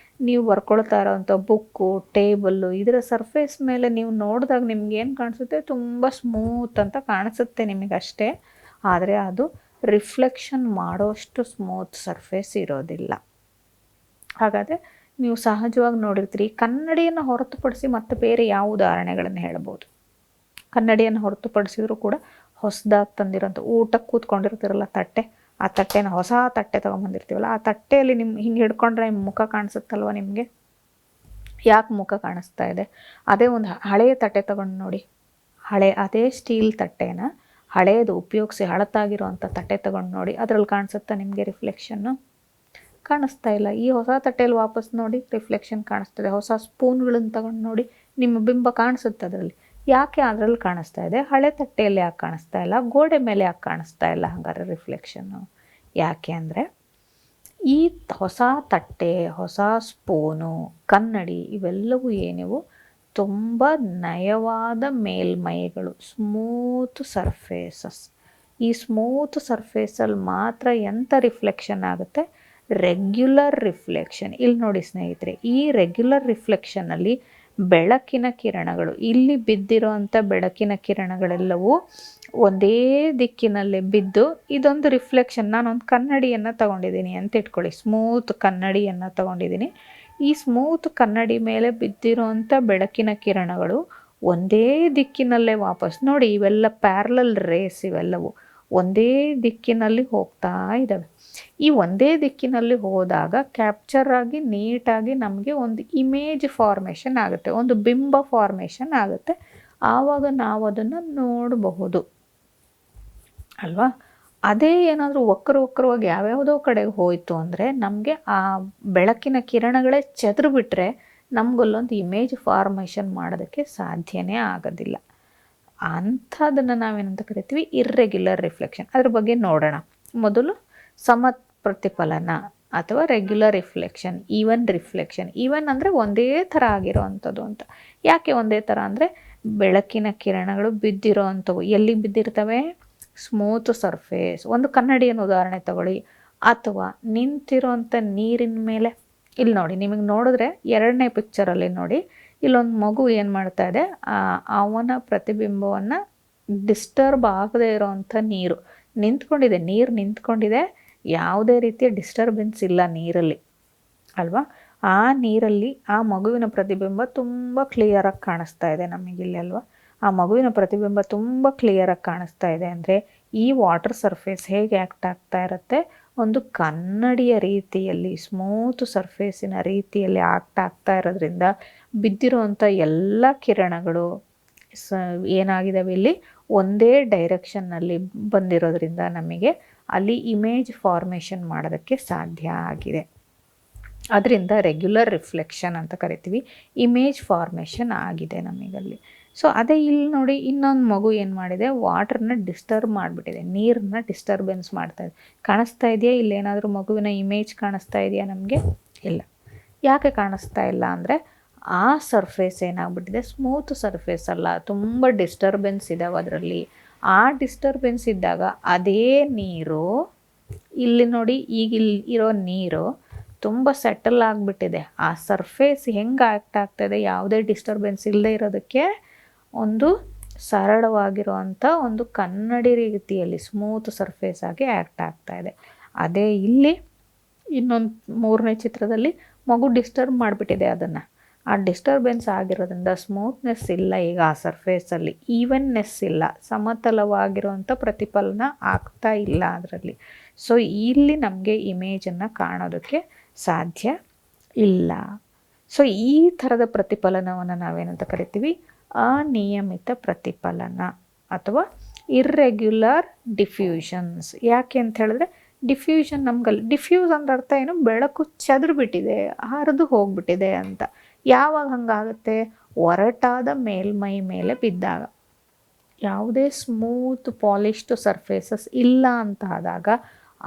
ನೀವು ಬರ್ಕೊಳ್ತಾ ಇರೋವಂಥ ಬುಕ್ಕು, ಟೇಬಲ್ಲು, ಇದರ ಸರ್ಫೇಸ್ ಮೇಲೆ ನೀವು ನೋಡಿದಾಗ ನಿಮ್ಗೆ ಏನು ಕಾಣಿಸುತ್ತೆ? ತುಂಬ ಸ್ಮೂತ್ ಅಂತ ಕಾಣಿಸುತ್ತೆ ನಿಮಗಷ್ಟೇ. ಆದರೆ ಅದು ರಿಫ್ಲೆಕ್ಷನ್ ಮಾಡೋಷ್ಟು ಸ್ಮೂತ್ ಸರ್ಫೇಸ್ ಇರೋದಿಲ್ಲ. ಹಾಗಾದರೆ ನೀವು ಸಹಜವಾಗಿ ನೋಡಿರ್ತೀರಿ. ಕನ್ನಡಿಯನ್ನು ಹೊರತುಪಡಿಸಿ ಮತ್ತೆ ಬೇರೆ ಯಾವ ಉದಾಹರಣೆಗಳನ್ನು ಹೇಳ್ಬೋದು? ಕನ್ನಡಿಯನ್ನು ಹೊರತುಪಡಿಸಿದ್ರು ಕೂಡ ಹೊಸದಾಗಿ ತಂದಿರೋಂಥ, ಊಟಕ್ಕೆ ಕೂತ್ಕೊಂಡಿರ್ತೀರಲ್ಲ ತಟ್ಟೆ, ಆ ತಟ್ಟೆನ, ಹೊಸ ತಟ್ಟೆ ತೊಗೊಂಬಂದಿರ್ತೀವಲ್ಲ, ಆ ತಟ್ಟೆಯಲ್ಲಿ ನಿಮ್ಮ ಹಿಂಗೆ ಹಿಡ್ಕೊಂಡ್ರೆ ನಿಮ್ಮ ಮುಖ ಕಾಣಿಸುತ್ತಲ್ವ ನಿಮಗೆ? ಯಾಕೆ ಮುಖ ಕಾಣಿಸ್ತಾ ಇದೆ? ಅದೇ ಒಂದು ಹಳೆಯ ತಟ್ಟೆ ತೊಗೊಂಡು ನೋಡಿ, ಅದೇ ಸ್ಟೀಲ್ ತಟ್ಟೆನ ಹಳೆಯದು ಉಪಯೋಗಿಸಿ ಹಳತಾಗಿರೋವಂಥ ತಟ್ಟೆ ತೊಗೊಂಡು ನೋಡಿ, ಅದರಲ್ಲಿ ಕಾಣಿಸುತ್ತಾ ನಿಮಗೆ ರಿಫ್ಲೆಕ್ಷನ್ನು? ಕಾಣಿಸ್ತಾ ಇಲ್ಲ. ಈ ಹೊಸ ತಟ್ಟೆಯಲ್ಲಿ ವಾಪಸ್ ನೋಡಿ, ರಿಫ್ಲೆಕ್ಷನ್ ಕಾಣಿಸ್ತದೆ. ಹೊಸ ಸ್ಪೂನ್ಗಳನ್ನು ತಗೊಂಡು ನೋಡಿ, ನಿಮ್ಮ ಬಿಂಬ ಕಾಣಿಸುತ್ತೆ ಅದರಲ್ಲಿ. ಯಾಕೆ ಅದರಲ್ಲಿ ಕಾಣಿಸ್ತಾ ಇದೆ? ಹಳೆ ತಟ್ಟೆಯಲ್ಲಿ ಯಾಕೆ ಕಾಣಿಸ್ತಾ ಇಲ್ಲ? ಗೋಡೆ ಮೇಲೆ ಯಾಕೆ ಕಾಣಿಸ್ತಾ ಇಲ್ಲ ಹಾಗಾದ್ರೆ ರಿಫ್ಲೆಕ್ಷನ್ನು? ಯಾಕೆ ಅಂದರೆ, ಈ ಹೊಸ ತಟ್ಟೆ, ಹೊಸ ಸ್ಪೂನು, ಕನ್ನಡಿ ಇವೆಲ್ಲವೂ ಏನಿವು ತುಂಬ ನಯವಾದ ಮೇಲ್ಮೈಗಳು, ಸ್ಮೂತ್ ಸರ್ಫೇಸಸ್. ಈ ಸ್ಮೂತ್ ಸರ್ಫೇಸಲ್ಲಿ ಮಾತ್ರ ಎಂಥ ರಿಫ್ಲೆಕ್ಷನ್ ಆಗುತ್ತೆ? Regular reflection. ಇಲ್ಲಿ ನೋಡಿ ಸ್ನೇಹಿತರೆ, ಈ ರೆಗ್ಯುಲರ್ ರಿಫ್ಲೆಕ್ಷನಲ್ಲಿ ಬೆಳಕಿನ ಕಿರಣಗಳು, ಇಲ್ಲಿ ಬಿದ್ದಿರೋ ಅಂಥ ಬೆಳಕಿನ ಕಿರಣಗಳೆಲ್ಲವೂ ಒಂದೇ ದಿಕ್ಕಿನಲ್ಲಿ ಬಿದ್ದು, ಇದೊಂದು ರಿಫ್ಲೆಕ್ಷನ್. ನಾನೊಂದು ಕನ್ನಡಿಯನ್ನು ತಗೊಂಡಿದ್ದೀನಿ ಅಂತ ಇಟ್ಕೊಳ್ಳಿ, ಸ್ಮೂತ್ ಕನ್ನಡಿಯನ್ನು ತಗೊಂಡಿದ್ದೀನಿ. ಈ ಸ್ಮೂತ್ ಕನ್ನಡಿ ಮೇಲೆ ಬಿದ್ದಿರೋಂಥ ಬೆಳಕಿನ ಕಿರಣಗಳು ಒಂದೇ ದಿಕ್ಕಿನಲ್ಲೇ ವಾಪಸ್ ನೋಡಿ, ಇವೆಲ್ಲ ಪ್ಯಾರಲಲ್ ರೇಸ್, ಇವೆಲ್ಲವೂ ಒಂದೇ ದಿಕ್ಕಿನಲ್ಲಿ ಹೋಗ್ತಾ ಇದ್ದಾವೆ. ಈ ಒಂದೇ ದಿಕ್ಕಿನಲ್ಲಿ ಹೋದಾಗ ಕ್ಯಾಪ್ಚರ್ ಆಗಿ ನೀಟಾಗಿ ನಮಗೆ ಒಂದು ಇಮೇಜ್ ಫಾರ್ಮೇಷನ್ ಆಗುತ್ತೆ, ಒಂದು ಬಿಂಬ ಫಾರ್ಮೇಷನ್ ಆಗುತ್ತೆ. ಆವಾಗ ನಾವು ಅದನ್ನು ನೋಡಬಹುದು ಅಲ್ವಾ? ಅದೇ ಏನಾದರೂ ವಕ್ರವಾಗಿ ಯಾವ್ಯಾವುದೋ ಕಡೆಗೆ ಹೋಯಿತು ಅಂದರೆ, ನಮಗೆ ಆ ಬೆಳಕಿನ ಕಿರಣಗಳೇ ಚೆದ್ರು ಬಿಟ್ಟರೆ ನಮಗಲ್ಲೊಂದು ಇಮೇಜ್ ಫಾರ್ಮೇಷನ್ ಮಾಡೋದಕ್ಕೆ ಸಾಧ್ಯನೇ ಆಗೋದಿಲ್ಲ. ಅಂಥದನ್ನು ನಾವೇನಂತ ಕರಿತೀವಿ? Irregular reflection. ಅದ್ರ ಬಗ್ಗೆ ನೋಡೋಣ. ಮೊದಲು ಸಮ ಪ್ರತಿಫಲನ ಅಥವಾ regular reflection, even reflection. Even ಅಂದರೆ ಒಂದೇ ಥರ ಆಗಿರೋ ಅಂಥದ್ದು ಅಂತ. ಯಾಕೆ ಒಂದೇ ಥರ ಅಂದರೆ, ಬೆಳಕಿನ ಕಿರಣಗಳು ಬಿದ್ದಿರೋ ಅಂಥವು ಎಲ್ಲಿಗೆ ಬಿದ್ದಿರ್ತವೆ? Smooth surface. ಒಂದು ಕನ್ನಡಿಯನ್ನು ಉದಾಹರಣೆ ತಗೊಳ್ಳಿ, ಅಥವಾ ನಿಂತಿರೋಂಥ ನೀರಿನ ಮೇಲೆ. ಇಲ್ಲಿ ನೋಡಿ, ನಿಮಗೆ ನೋಡಿದ್ರೆ 2ನೇ ಪಿಕ್ಚರಲ್ಲಿ ನೋಡಿ, ಇಲ್ಲೊಂದು ಮಗು ಏನು ಮಾಡ್ತಾ ಇದೆ? ಅವನ ಪ್ರತಿಬಿಂಬವನ್ನು ಡಿಸ್ಟರ್ಬ್ ಆಗದೆ ಇರೋವಂಥ ನೀರು ನಿಂತ್ಕೊಂಡಿದೆ. ನೀರು ನಿಂತ್ಕೊಂಡಿದೆ, ಯಾವುದೇ ರೀತಿಯ ಡಿಸ್ಟರ್ಬೆನ್ಸ್ ಇಲ್ಲ ನೀರಲ್ಲಿ ಅಲ್ವಾ? ಆ ನೀರಲ್ಲಿ ಆ ಮಗುವಿನ ಪ್ರತಿಬಿಂಬ ತುಂಬ ಕ್ಲಿಯರಾಗಿ ಕಾಣಿಸ್ತಾ ಇದೆ ನಮಗಿಲ್ಲಿ ಅಲ್ವಾ? ಆ ಮಗುವಿನ ಪ್ರತಿಬಿಂಬ ತುಂಬ ಕ್ಲಿಯರಾಗಿ ಕಾಣಿಸ್ತಾ ಇದೆ ಅಂದರೆ, ಈ ವಾಟರ್ ಸರ್ಫೇಸ್ ಹೇಗೆ ಆ್ಯಕ್ಟ್ ಆಗ್ತಾ ಇರುತ್ತೆ? ಒಂದು ಕನ್ನಡಿಯ ರೀತಿಯಲ್ಲಿ, ಸ್ಮೂತ್ ಸರ್ಫೇಸಿನ ರೀತಿಯಲ್ಲಿ ಆಗ್ತಾ ಇರೋದ್ರಿಂದ ಬಿದ್ದಿರುವಂಥ ಎಲ್ಲ ಕಿರಣಗಳು ಏನಾಗಿದ್ದಾವೆ ಇಲ್ಲಿ? ಒಂದೇ ಡೈರೆಕ್ಷನ್ನಲ್ಲಿ ಬಂದಿರೋದ್ರಿಂದ ನಮಗೆ ಅಲ್ಲಿ ಇಮೇಜ್ ಫಾರ್ಮೇಷನ್ ಮಾಡೋದಕ್ಕೆ ಸಾಧ್ಯ ಆಗಿದೆ. ಅದರಿಂದ ರೆಗ್ಯುಲರ್ ರಿಫ್ಲೆಕ್ಷನ್ ಅಂತ ಕರಿತೀವಿ. ಇಮೇಜ್ ಫಾರ್ಮೇಷನ್ ಆಗಿದೆ ನಮಗಲ್ಲಿ. ಸೊ ಅದೇ ಇಲ್ಲಿ ನೋಡಿ, ಇನ್ನೊಂದು ಮಗು ಏನು ಮಾಡಿದೆ, ವಾಟ್ರನ್ನ ಡಿಸ್ಟರ್ಬ್ ಮಾಡಿಬಿಟ್ಟಿದೆ, ನೀರನ್ನ ಡಿಸ್ಟರ್ಬೆನ್ಸ್ ಮಾಡ್ತಾಯಿದೆ. ಕಾಣಿಸ್ತಾ ಇದೆಯಾ ಇಲ್ಲೇನಾದರೂ ಮಗುವಿನ ಇಮೇಜ್ ಕಾಣಿಸ್ತಾ ಇದೆಯಾ ನಮಗೆ? ಇಲ್ಲ. ಯಾಕೆ ಕಾಣಿಸ್ತಾ ಇಲ್ಲ ಅಂದರೆ ಆ ಸರ್ಫೇಸ್ ಏನಾಗ್ಬಿಟ್ಟಿದೆ, ಸ್ಮೂತ್ ಸರ್ಫೇಸ್ ಅಲ್ಲ, ತುಂಬ ಡಿಸ್ಟರ್ಬೆನ್ಸ್ ಇದ್ದಾವೆ ಅದರಲ್ಲಿ. ಆ ಡಿಸ್ಟರ್ಬೆನ್ಸ್ ಇದ್ದಾಗ ಅದೇ ನೀರು ಇಲ್ಲಿ ನೋಡಿ, ಈಗ ಇಲ್ಲಿ ಇರೋ ನೀರು ತುಂಬ ಸೆಟಲ್ ಆಗಿಬಿಟ್ಟಿದೆ. ಆ ಸರ್ಫೇಸ್ ಹೆಂಗೆ ಆ್ಯಕ್ಟ್ ಆಗ್ತಾಯಿದೆ, ಯಾವುದೇ ಡಿಸ್ಟರ್ಬೆನ್ಸ್ ಇಲ್ಲದೆ ಇರೋದಕ್ಕೆ ಒಂದು ಸರಳವಾಗಿರುವಂಥ ಒಂದು ಕನ್ನಡಿ ರೀತಿಯಲ್ಲಿ ಸ್ಮೂತ್ ಸರ್ಫೇಸ್ ಆಗಿ ಆ್ಯಕ್ಟ್ ಆಗ್ತಾಯಿದೆ. ಅದೇ ಇಲ್ಲಿ ಇನ್ನೊಂದು 3ನೇ ಚಿತ್ರದಲ್ಲಿ ಮಗು ಡಿಸ್ಟರ್ಬ್ ಮಾಡಿಬಿಟ್ಟಿದೆ ಅದನ್ನು. ಆ ಡಿಸ್ಟರ್ಬೆನ್ಸ್ ಆಗಿರೋದ್ರಿಂದ ಸ್ಮೂತ್ನೆಸ್ ಇಲ್ಲ, ಈಗ ಆ ಸರ್ಫೇಸಲ್ಲಿ ಈವನ್ನೆಸ್ ಇಲ್ಲ, ಸಮತಲವಾಗಿರುವಂಥ ಪ್ರತಿಫಲನ ಆಗ್ತಾ ಇಲ್ಲ ಅದರಲ್ಲಿ. ಸೊ ಇಲ್ಲಿ ನಮಗೆ ಇಮೇಜನ್ನು ಕಾಣೋದಕ್ಕೆ ಸಾಧ್ಯ ಇಲ್ಲ. ಸೊ ಈ ಥರದ ಪ್ರತಿಫಲನವನ್ನು ನಾವೇನಂತ ಕರಿತೀವಿ, ಅನಿಯಮಿತ ಪ್ರತಿಫಲನ ಅಥವಾ ಇರ್ರೆಗ್ಯುಲರ್ ಡಿಫ್ಯೂಷನ್ಸ್. ಯಾಕೆ ಅಂತ ಹೇಳಿದ್ರೆ ಡಿಫ್ಯೂಷನ್ ನಮ್ಗಲ್ಲಿ, ಡಿಫ್ಯೂಸ್ ಅಂದ್ರೆ ಅರ್ಥ ಏನು, ಬೆಳಕು ಚದುರಿಬಿಟ್ಟಿದೆ, ಹರಿದು ಹೋಗ್ಬಿಟ್ಟಿದೆ ಅಂತ. ಯಾವಾಗ ಹಂಗಾಗುತ್ತೆ, ಒರಟಾದ ಮೇಲ್ಮೈ ಮೇಲೆ ಬಿದ್ದಾಗ, ಯಾವುದೇ ಸ್ಮೂತ್ ಪಾಲಿಶ್ಡ್ ಸರ್ಫೇಸಸ್ ಇಲ್ಲ ಅಂತ ಆದಾಗ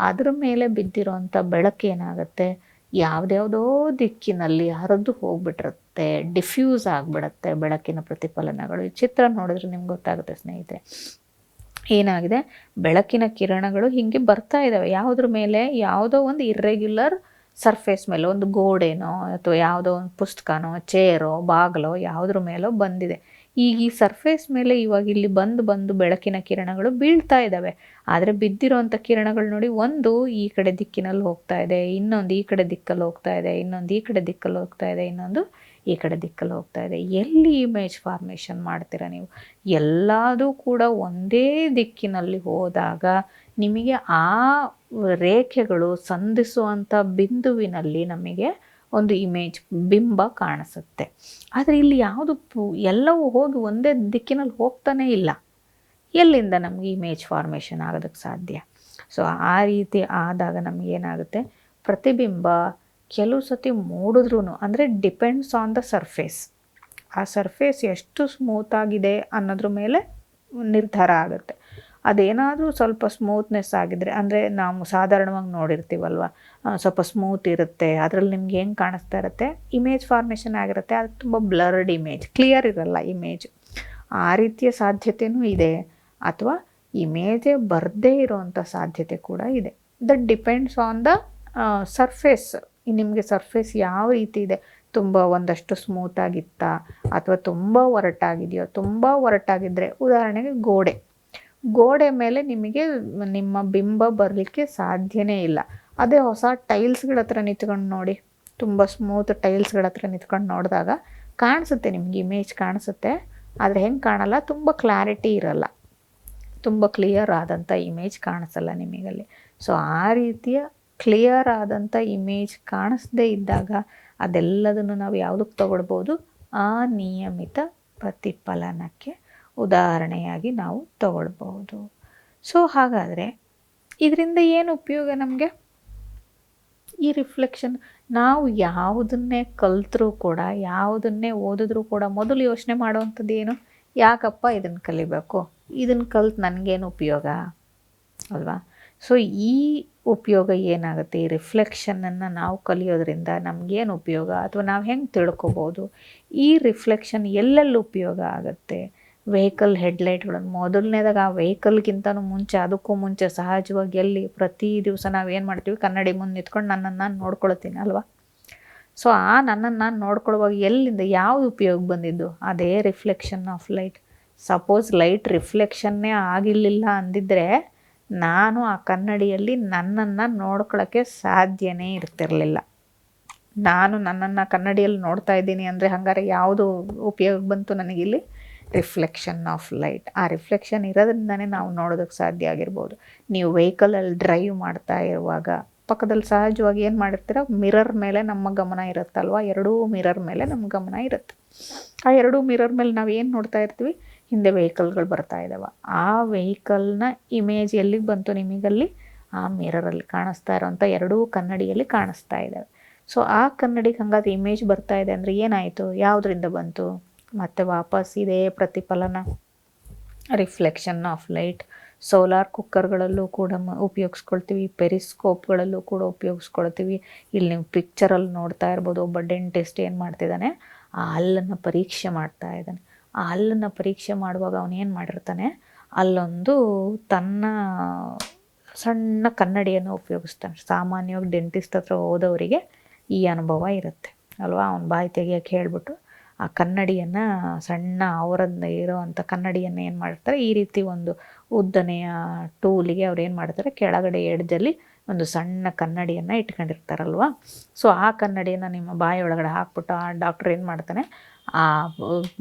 ಅದ್ರ ಮೇಲೆ ಬಿದ್ದಿರೋಂಥ ಬೆಳಕು ಏನಾಗುತ್ತೆ, ಯಾವುದ್ಯಾವುದೋ ದಿಕ್ಕಿನಲ್ಲಿ ಹರಿದು ಹೋಗ್ಬಿಟ್ಟಿರುತ್ತೆ, ಡಿಫ್ಯೂಸ್ ಆಗಿಬಿಡುತ್ತೆ ಬೆಳಕಿನ ಪ್ರತಿಫಲನಗಳು. ಈ ಚಿತ್ರ ನೋಡಿದ್ರೆ ನಿಮ್ಗೆ ಗೊತ್ತಾಗುತ್ತೆ ಸ್ನೇಹಿತರೆ, ಏನಾಗಿದೆ, ಬೆಳಕಿನ ಕಿರಣಗಳು ಹೀಗೆ ಬರ್ತಾ ಇದ್ದಾವೆ ಯಾವುದ್ರ ಮೇಲೆ, ಯಾವುದೋ ಒಂದು ಇರ್ರೆಗ್ಯುಲರ್ ಸರ್ಫೇಸ್ ಮೇಲೆ, ಒಂದು ಗೋಡೆನೋ ಅಥವಾ ಯಾವುದೋ ಒಂದು ಪುಸ್ತಕನೋ ಚೇರೋ ಬಾಗಿಲೋ ಯಾವುದ್ರ ಮೇಲೋ ಬಂದಿದೆ. ಈಗ ಈ ಸರ್ಫೇಸ್ ಮೇಲೆ ಇವಾಗ ಇಲ್ಲಿ ಬಂದು ಬೆಳಕಿನ ಕಿರಣಗಳು ಬೀಳ್ತಾ ಇದ್ದಾವೆ. ಆದರೆ ಬಿದ್ದಿರೋಂಥ ಕಿರಣಗಳು ನೋಡಿ, ಒಂದು ಈ ಕಡೆ ದಿಕ್ಕಿನಲ್ಲಿ ಹೋಗ್ತಾ ಇದೆ, ಇನ್ನೊಂದು ಈ ಕಡೆ ದಿಕ್ಕಲ್ಲಿ ಹೋಗ್ತಾ ಇದೆ, ಇನ್ನೊಂದು ಈ ಕಡೆ ದಿಕ್ಕಲ್ಲಿ ಹೋಗ್ತಾ ಇದೆ, ಇನ್ನೊಂದು ಈ ಕಡೆ ದಿಕ್ಕಲ್ಲಿ ಹೋಗ್ತಾ ಇದೆ. ಎಲ್ಲಿ ಇಮೇಜ್ ಫಾರ್ಮೇಷನ್ ಮಾಡ್ತೀರಾ ನೀವು? ಎಲ್ಲದೂ ಕೂಡ ಒಂದೇ ದಿಕ್ಕಿನಲ್ಲಿ ಹೋದಾಗ ನಿಮಗೆ ಆ ರೇಖೆಗಳು ಸಂಧಿಸುವಂಥ ಬಿಂದುವಿನಲ್ಲಿ ನಮಗೆ ಒಂದು ಇಮೇಜ್ ಬಿಂಬ ಕಾಣಿಸುತ್ತೆ. ಆದರೆ ಇಲ್ಲಿ ಯಾವುದು ಎಲ್ಲವೂ ಹೋಗಿ ಒಂದೇ ದಿಕ್ಕಿನಲ್ಲಿ ಹೋಗ್ತಾನೇ ಇಲ್ಲ, ಎಲ್ಲಿಂದ ನಮಗೆ ಇಮೇಜ್ ಫಾರ್ಮೇಷನ್ ಆಗೋದಕ್ಕೆ ಸಾಧ್ಯ? ಸೊ ಆ ರೀತಿ ಆದಾಗ ನಮಗೇನಾಗುತ್ತೆ, ಪ್ರತಿಬಿಂಬ ಕೆಲವು ಸತಿ ಮೂಡಿದ್ರೂ, ಅಂದರೆ ಡಿಪೆಂಡ್ಸ್ ಆನ್ ದ ಸರ್ಫೇಸ್, ಆ ಸರ್ಫೇಸ್ ಎಷ್ಟು ಸ್ಮೂತಾಗಿದೆ ಅನ್ನೋದ್ರ ಮೇಲೆ ನಿರ್ಧಾರ ಆಗುತ್ತೆ. ಅದೇನಾದರೂ ಸ್ವಲ್ಪ ಸ್ಮೂತ್ನೆಸ್ ಆಗಿದ್ರೆ, ಅಂದರೆ ನಾವು ಸಾಧಾರಣವಾಗಿ ನೋಡಿರ್ತೀವಲ್ವ, ಸ್ವಲ್ಪ ಸ್ಮೂತ್ ಇರುತ್ತೆ, ಅದರಲ್ಲಿ ನಿಮ್ಗೆ ಹೆಂಗೆ ಕಾಣಿಸ್ತಾ ಇರುತ್ತೆ, ಇಮೇಜ್ ಫಾರ್ಮೇಷನ್ ಆಗಿರುತ್ತೆ, ಅದು ತುಂಬ ಬ್ಲರ್ಡ್ ಇಮೇಜ್, ಕ್ಲಿಯರ್ ಇರಲ್ಲ ಇಮೇಜ್. ಆ ರೀತಿಯ ಸಾಧ್ಯತೆಯೂ ಇದೆ, ಅಥವಾ ಇಮೇಜೇ ಬರದೇ ಇರೋವಂಥ ಸಾಧ್ಯತೆ ಕೂಡ ಇದೆ. That depends on the surface. ನಿಮಗೆ ಸರ್ಫೇಸ್ ಯಾವ ರೀತಿ ಇದೆ, ತುಂಬ ಒಂದಷ್ಟು ಸ್ಮೂತಾಗಿತ್ತಾ ಅಥವಾ ತುಂಬ ಒರಟಾಗಿದೆಯೋ? ತುಂಬ ಒರಟಾಗಿದ್ದರೆ, ಉದಾಹರಣೆಗೆ ಗೋಡೆ ಮೇಲೆ ನಿಮಗೆ ನಿಮ್ಮ ಬಿಂಬ ಬರಲಿಕ್ಕೆ ಸಾಧ್ಯನೇ ಇಲ್ಲ. ಅದೇ ಹೊಸ ಟೈಲ್ಸ್ಗಳ ಹತ್ರ ನಿಂತ್ಕೊಂಡು ನೋಡಿ, ತುಂಬ ಸ್ಮೂತ್ ಟೈಲ್ಸ್ಗಳ ಹತ್ರ ನಿಂತ್ಕೊಂಡು ನೋಡಿದಾಗ ಕಾಣಿಸುತ್ತೆ ನಿಮಗೆ, ಇಮೇಜ್ ಕಾಣಿಸುತ್ತೆ. ಆದರೆ ಹೆಂಗೆ ಕಾಣಲ್ಲ, ತುಂಬ ಕ್ಲಾರಿಟಿ ಇರಲ್ಲ, ತುಂಬ ಕ್ಲಿಯರ್ ಆದಂಥ ಇಮೇಜ್ ಕಾಣಿಸಲ್ಲ ನಿಮಗಲ್ಲಿ. ಸೊ ಆ ರೀತಿಯ ಕ್ಲಿಯರ್ ಆದಂಥ ಇಮೇಜ್ ಕಾಣಿಸದೇ ಇದ್ದಾಗ ಅದೆಲ್ಲದನ್ನು ನಾವು ಯಾವುದಕ್ಕೆ ತಗೊಳ್ಬೋದು, ಅನಿಯಮಿತ ಪ್ರತಿಫಲನಕ್ಕೆ ಉದಾಹರಣೆಯಾಗಿ ನಾವು ತಗೊಳ್ಬಹುದು. ಸೊ ಹಾಗಾದರೆ ಇದರಿಂದ ಏನು ಉಪಯೋಗ ನಮಗೆ? ಈ ರಿಫ್ಲೆಕ್ಷನ್, ನಾವು ಯಾವುದನ್ನೇ ಕಲ್ತರೂ ಕೂಡ, ಯಾವುದನ್ನೇ ಓದಿದ್ರೂ ಕೂಡ ಮೊದಲು ಯೋಚನೆ ಮಾಡುವಂಥದ್ದು ಏನು, ಯಾಕಪ್ಪ ಇದನ್ನು ಕಲಿಬೇಕು, ಇದನ್ನು ಕಲ್ತು ನನಗೇನು ಉಪಯೋಗ ಅಲ್ವಾ? ಸೊ ಈ ಉಪಯೋಗ ಏನಾಗುತ್ತೆ, ಈ ರಿಫ್ಲೆಕ್ಷನನ್ನು ನಾವು ಕಲಿಯೋದ್ರಿಂದ ನಮಗೇನು ಉಪಯೋಗ, ಅಥವಾ ನಾವು ಹೆಂಗೆ ತಿಳ್ಕೊಬೋದು, ಈ ರಿಫ್ಲೆಕ್ಷನ್ ಎಲ್ಲೆಲ್ಲಿ ಉಪಯೋಗ ಆಗುತ್ತೆ? ವೆಹಿಕಲ್ ಹೆಡ್ಲೈಟ್ಗಳನ್ನು ಮೊದಲನೇದಾಗ, ಆ ವೆಹಿಕಲ್ಗಿಂತನೂ ಮುಂಚೆ, ಅದಕ್ಕೂ ಮುಂಚೆ ಸಹಜವಾಗಿ ಎಲ್ಲಿ ಪ್ರತಿ ದಿವಸ ನಾವೇನು ಮಾಡ್ತೀವಿ, ಕನ್ನಡಿ ಮುಂದೆ ನಿಂತ್ಕೊಂಡು ನನ್ನನ್ನು ನಾನು ನೋಡ್ಕೊಳ್ತೀನಿ ಅಲ್ವಾ? ಸೊ ಆ ನನ್ನನ್ನು ನಾನು ನೋಡ್ಕೊಳ್ಳುವಾಗ ಎಲ್ಲಿಂದ ಯಾವುದು ಉಪಯೋಗ ಬಂದಿದ್ದು? ಅದೇ reflection of light. Suppose light ರಿಫ್ಲೆಕ್ಷನ್ನೇ ಆಗಿರಲಿಲ್ಲ ಅಂದಿದ್ದರೆ ನಾನು ಆ ಕನ್ನಡಿಯಲ್ಲಿ ನನ್ನನ್ನು ನೋಡ್ಕೊಳ್ಳೋಕ್ಕೆ ಸಾಧ್ಯನೇ ಇರ್ತಿರಲಿಲ್ಲ. ನಾನು ನನ್ನನ್ನು ಕನ್ನಡಿಯಲ್ಲಿ ನೋಡ್ತಾ ಇದ್ದೀನಿ ಅಂದರೆ ಹಂಗಾರೆ ಯಾವುದು ಉಪಯೋಗ ಬಂತು ನನಗಿಲ್ಲಿ? Reflection of light. ಆ ರಿಫ್ಲೆಕ್ಷನ್ ಇರೋದ್ರಿಂದನೇ ನಾವು ನೋಡೋದಕ್ಕೆ ಸಾಧ್ಯ ಆಗಿರ್ಬೋದು. ನೀವು ವೆಹಿಕಲಲ್ಲಿ ಡ್ರೈವ್ ಮಾಡ್ತಾ ಇರುವಾಗ ಪಕ್ಕದಲ್ಲಿ ಸಹಜವಾಗಿ ಏನು ಮಾಡಿರ್ತೀರ, ಮಿರರ್ ಮೇಲೆ ನಮ್ಮ ಗಮನ ಇರುತ್ತಲ್ವ, ಎರಡೂ ಮಿರರ್ ಮೇಲೆ ನಮ್ಮ ಗಮನ ಇರುತ್ತೆ. ಆ ಎರಡೂ ಮಿರರ್ ಮೇಲೆ ನಾವು ಏನು ನೋಡ್ತಾ ಇರ್ತೀವಿ, ಹಿಂದೆ ವೆಹಿಕಲ್ಗಳು ಬರ್ತಾ ಇದ್ದಾವೆ. ಆ ವೆಹಿಕಲ್ನ ಇಮೇಜ್ ಎಲ್ಲಿಗೆ ಬಂತು ನಿಮಗಲ್ಲಿ? ಆ ಮಿರರಲ್ಲಿ ಕಾಣಿಸ್ತಾ ಇರೋವಂಥ ಎರಡೂ ಕನ್ನಡಿಯಲ್ಲಿ ಕಾಣಿಸ್ತಾ ಇದ್ದಾವೆ. ಸೊ ಆ ಕನ್ನಡಿಗೆ ಹಂಗಾದ್ರೆ ಇಮೇಜ್ ಬರ್ತಾ ಇದೆ ಅಂದರೆ ಏನಾಯಿತು, ಯಾವುದರಿಂದ ಬಂತು? ಮತ್ತು ವಾಪಸ್ ಇದೇ ಪ್ರತಿಫಲನ, ರಿಫ್ಲೆಕ್ಷನ್ ಆಫ್ ಲೈಟ್. ಸೋಲಾರ್ ಕುಕ್ಕರ್ಗಳಲ್ಲೂ ಕೂಡ ಉಪಯೋಗಿಸ್ಕೊಳ್ತೀವಿ, ಪೆರಿಸ್ಕೋಪ್ಗಳಲ್ಲೂ ಕೂಡ ಉಪಯೋಗಿಸ್ಕೊಳ್ತೀವಿ. ಇಲ್ಲಿ ನೀವು ಪಿಕ್ಚರಲ್ಲಿ ನೋಡ್ತಾ ಇರ್ಬೋದು, ಒಬ್ಬ ಡೆಂಟಿಸ್ಟ್ ಏನು ಮಾಡ್ತಿದ್ದಾನೆ, ಆ ಹಲ್ಲನ್ನು ಪರೀಕ್ಷೆ ಮಾಡ್ತಾ ಇದ್ದಾನೆ. ಆ ಹಲ್ಲನ್ನು ಪರೀಕ್ಷೆ ಮಾಡುವಾಗ ಅವನೇನು ಮಾಡಿರ್ತಾನೆ, ಅಲ್ಲೊಂದು ತನ್ನ ಸಣ್ಣ ಕನ್ನಡಿಯನ್ನು ಉಪಯೋಗಿಸ್ತಾನೆ. ಸಾಮಾನ್ಯವಾಗಿ ಡೆಂಟಿಸ್ಟ್ ಹತ್ರ ಹೋದವರಿಗೆ ಈ ಅನುಭವ ಇರುತ್ತೆ ಅಲ್ವಾ. ಅವನ ಬಾಯಿ ತೆಗಿಯೋಕ್ಕೆ ಹೇಳಿಬಿಟ್ಟು ಆ ಕನ್ನಡಿಯನ್ನು, ಸಣ್ಣ ಅವರದ್ದು ಇರೋವಂಥ ಕನ್ನಡಿಯನ್ನು ಏನು ಮಾಡ್ತಾರೆ, ಈ ರೀತಿ ಒಂದು ಉದ್ದನೆಯ ಟೂಲಿಗೆ ಅವ್ರು ಏನು ಮಾಡ್ತಾರೆ, ಕೆಳಗಡೆ ಎಡ್ಜಲ್ಲಿ ಒಂದು ಸಣ್ಣ ಕನ್ನಡಿಯನ್ನು ಇಟ್ಕೊಂಡಿರ್ತಾರಲ್ವ. ಸೊ ಆ ಕನ್ನಡಿಯನ್ನು ನಿಮ್ಮ ಬಾಯಿ ಒಳಗಡೆ ಹಾಕ್ಬಿಟ್ಟು ಆ ಡಾಕ್ಟ್ರ್ ಏನು ಮಾಡ್ತಾನೆ, ಆ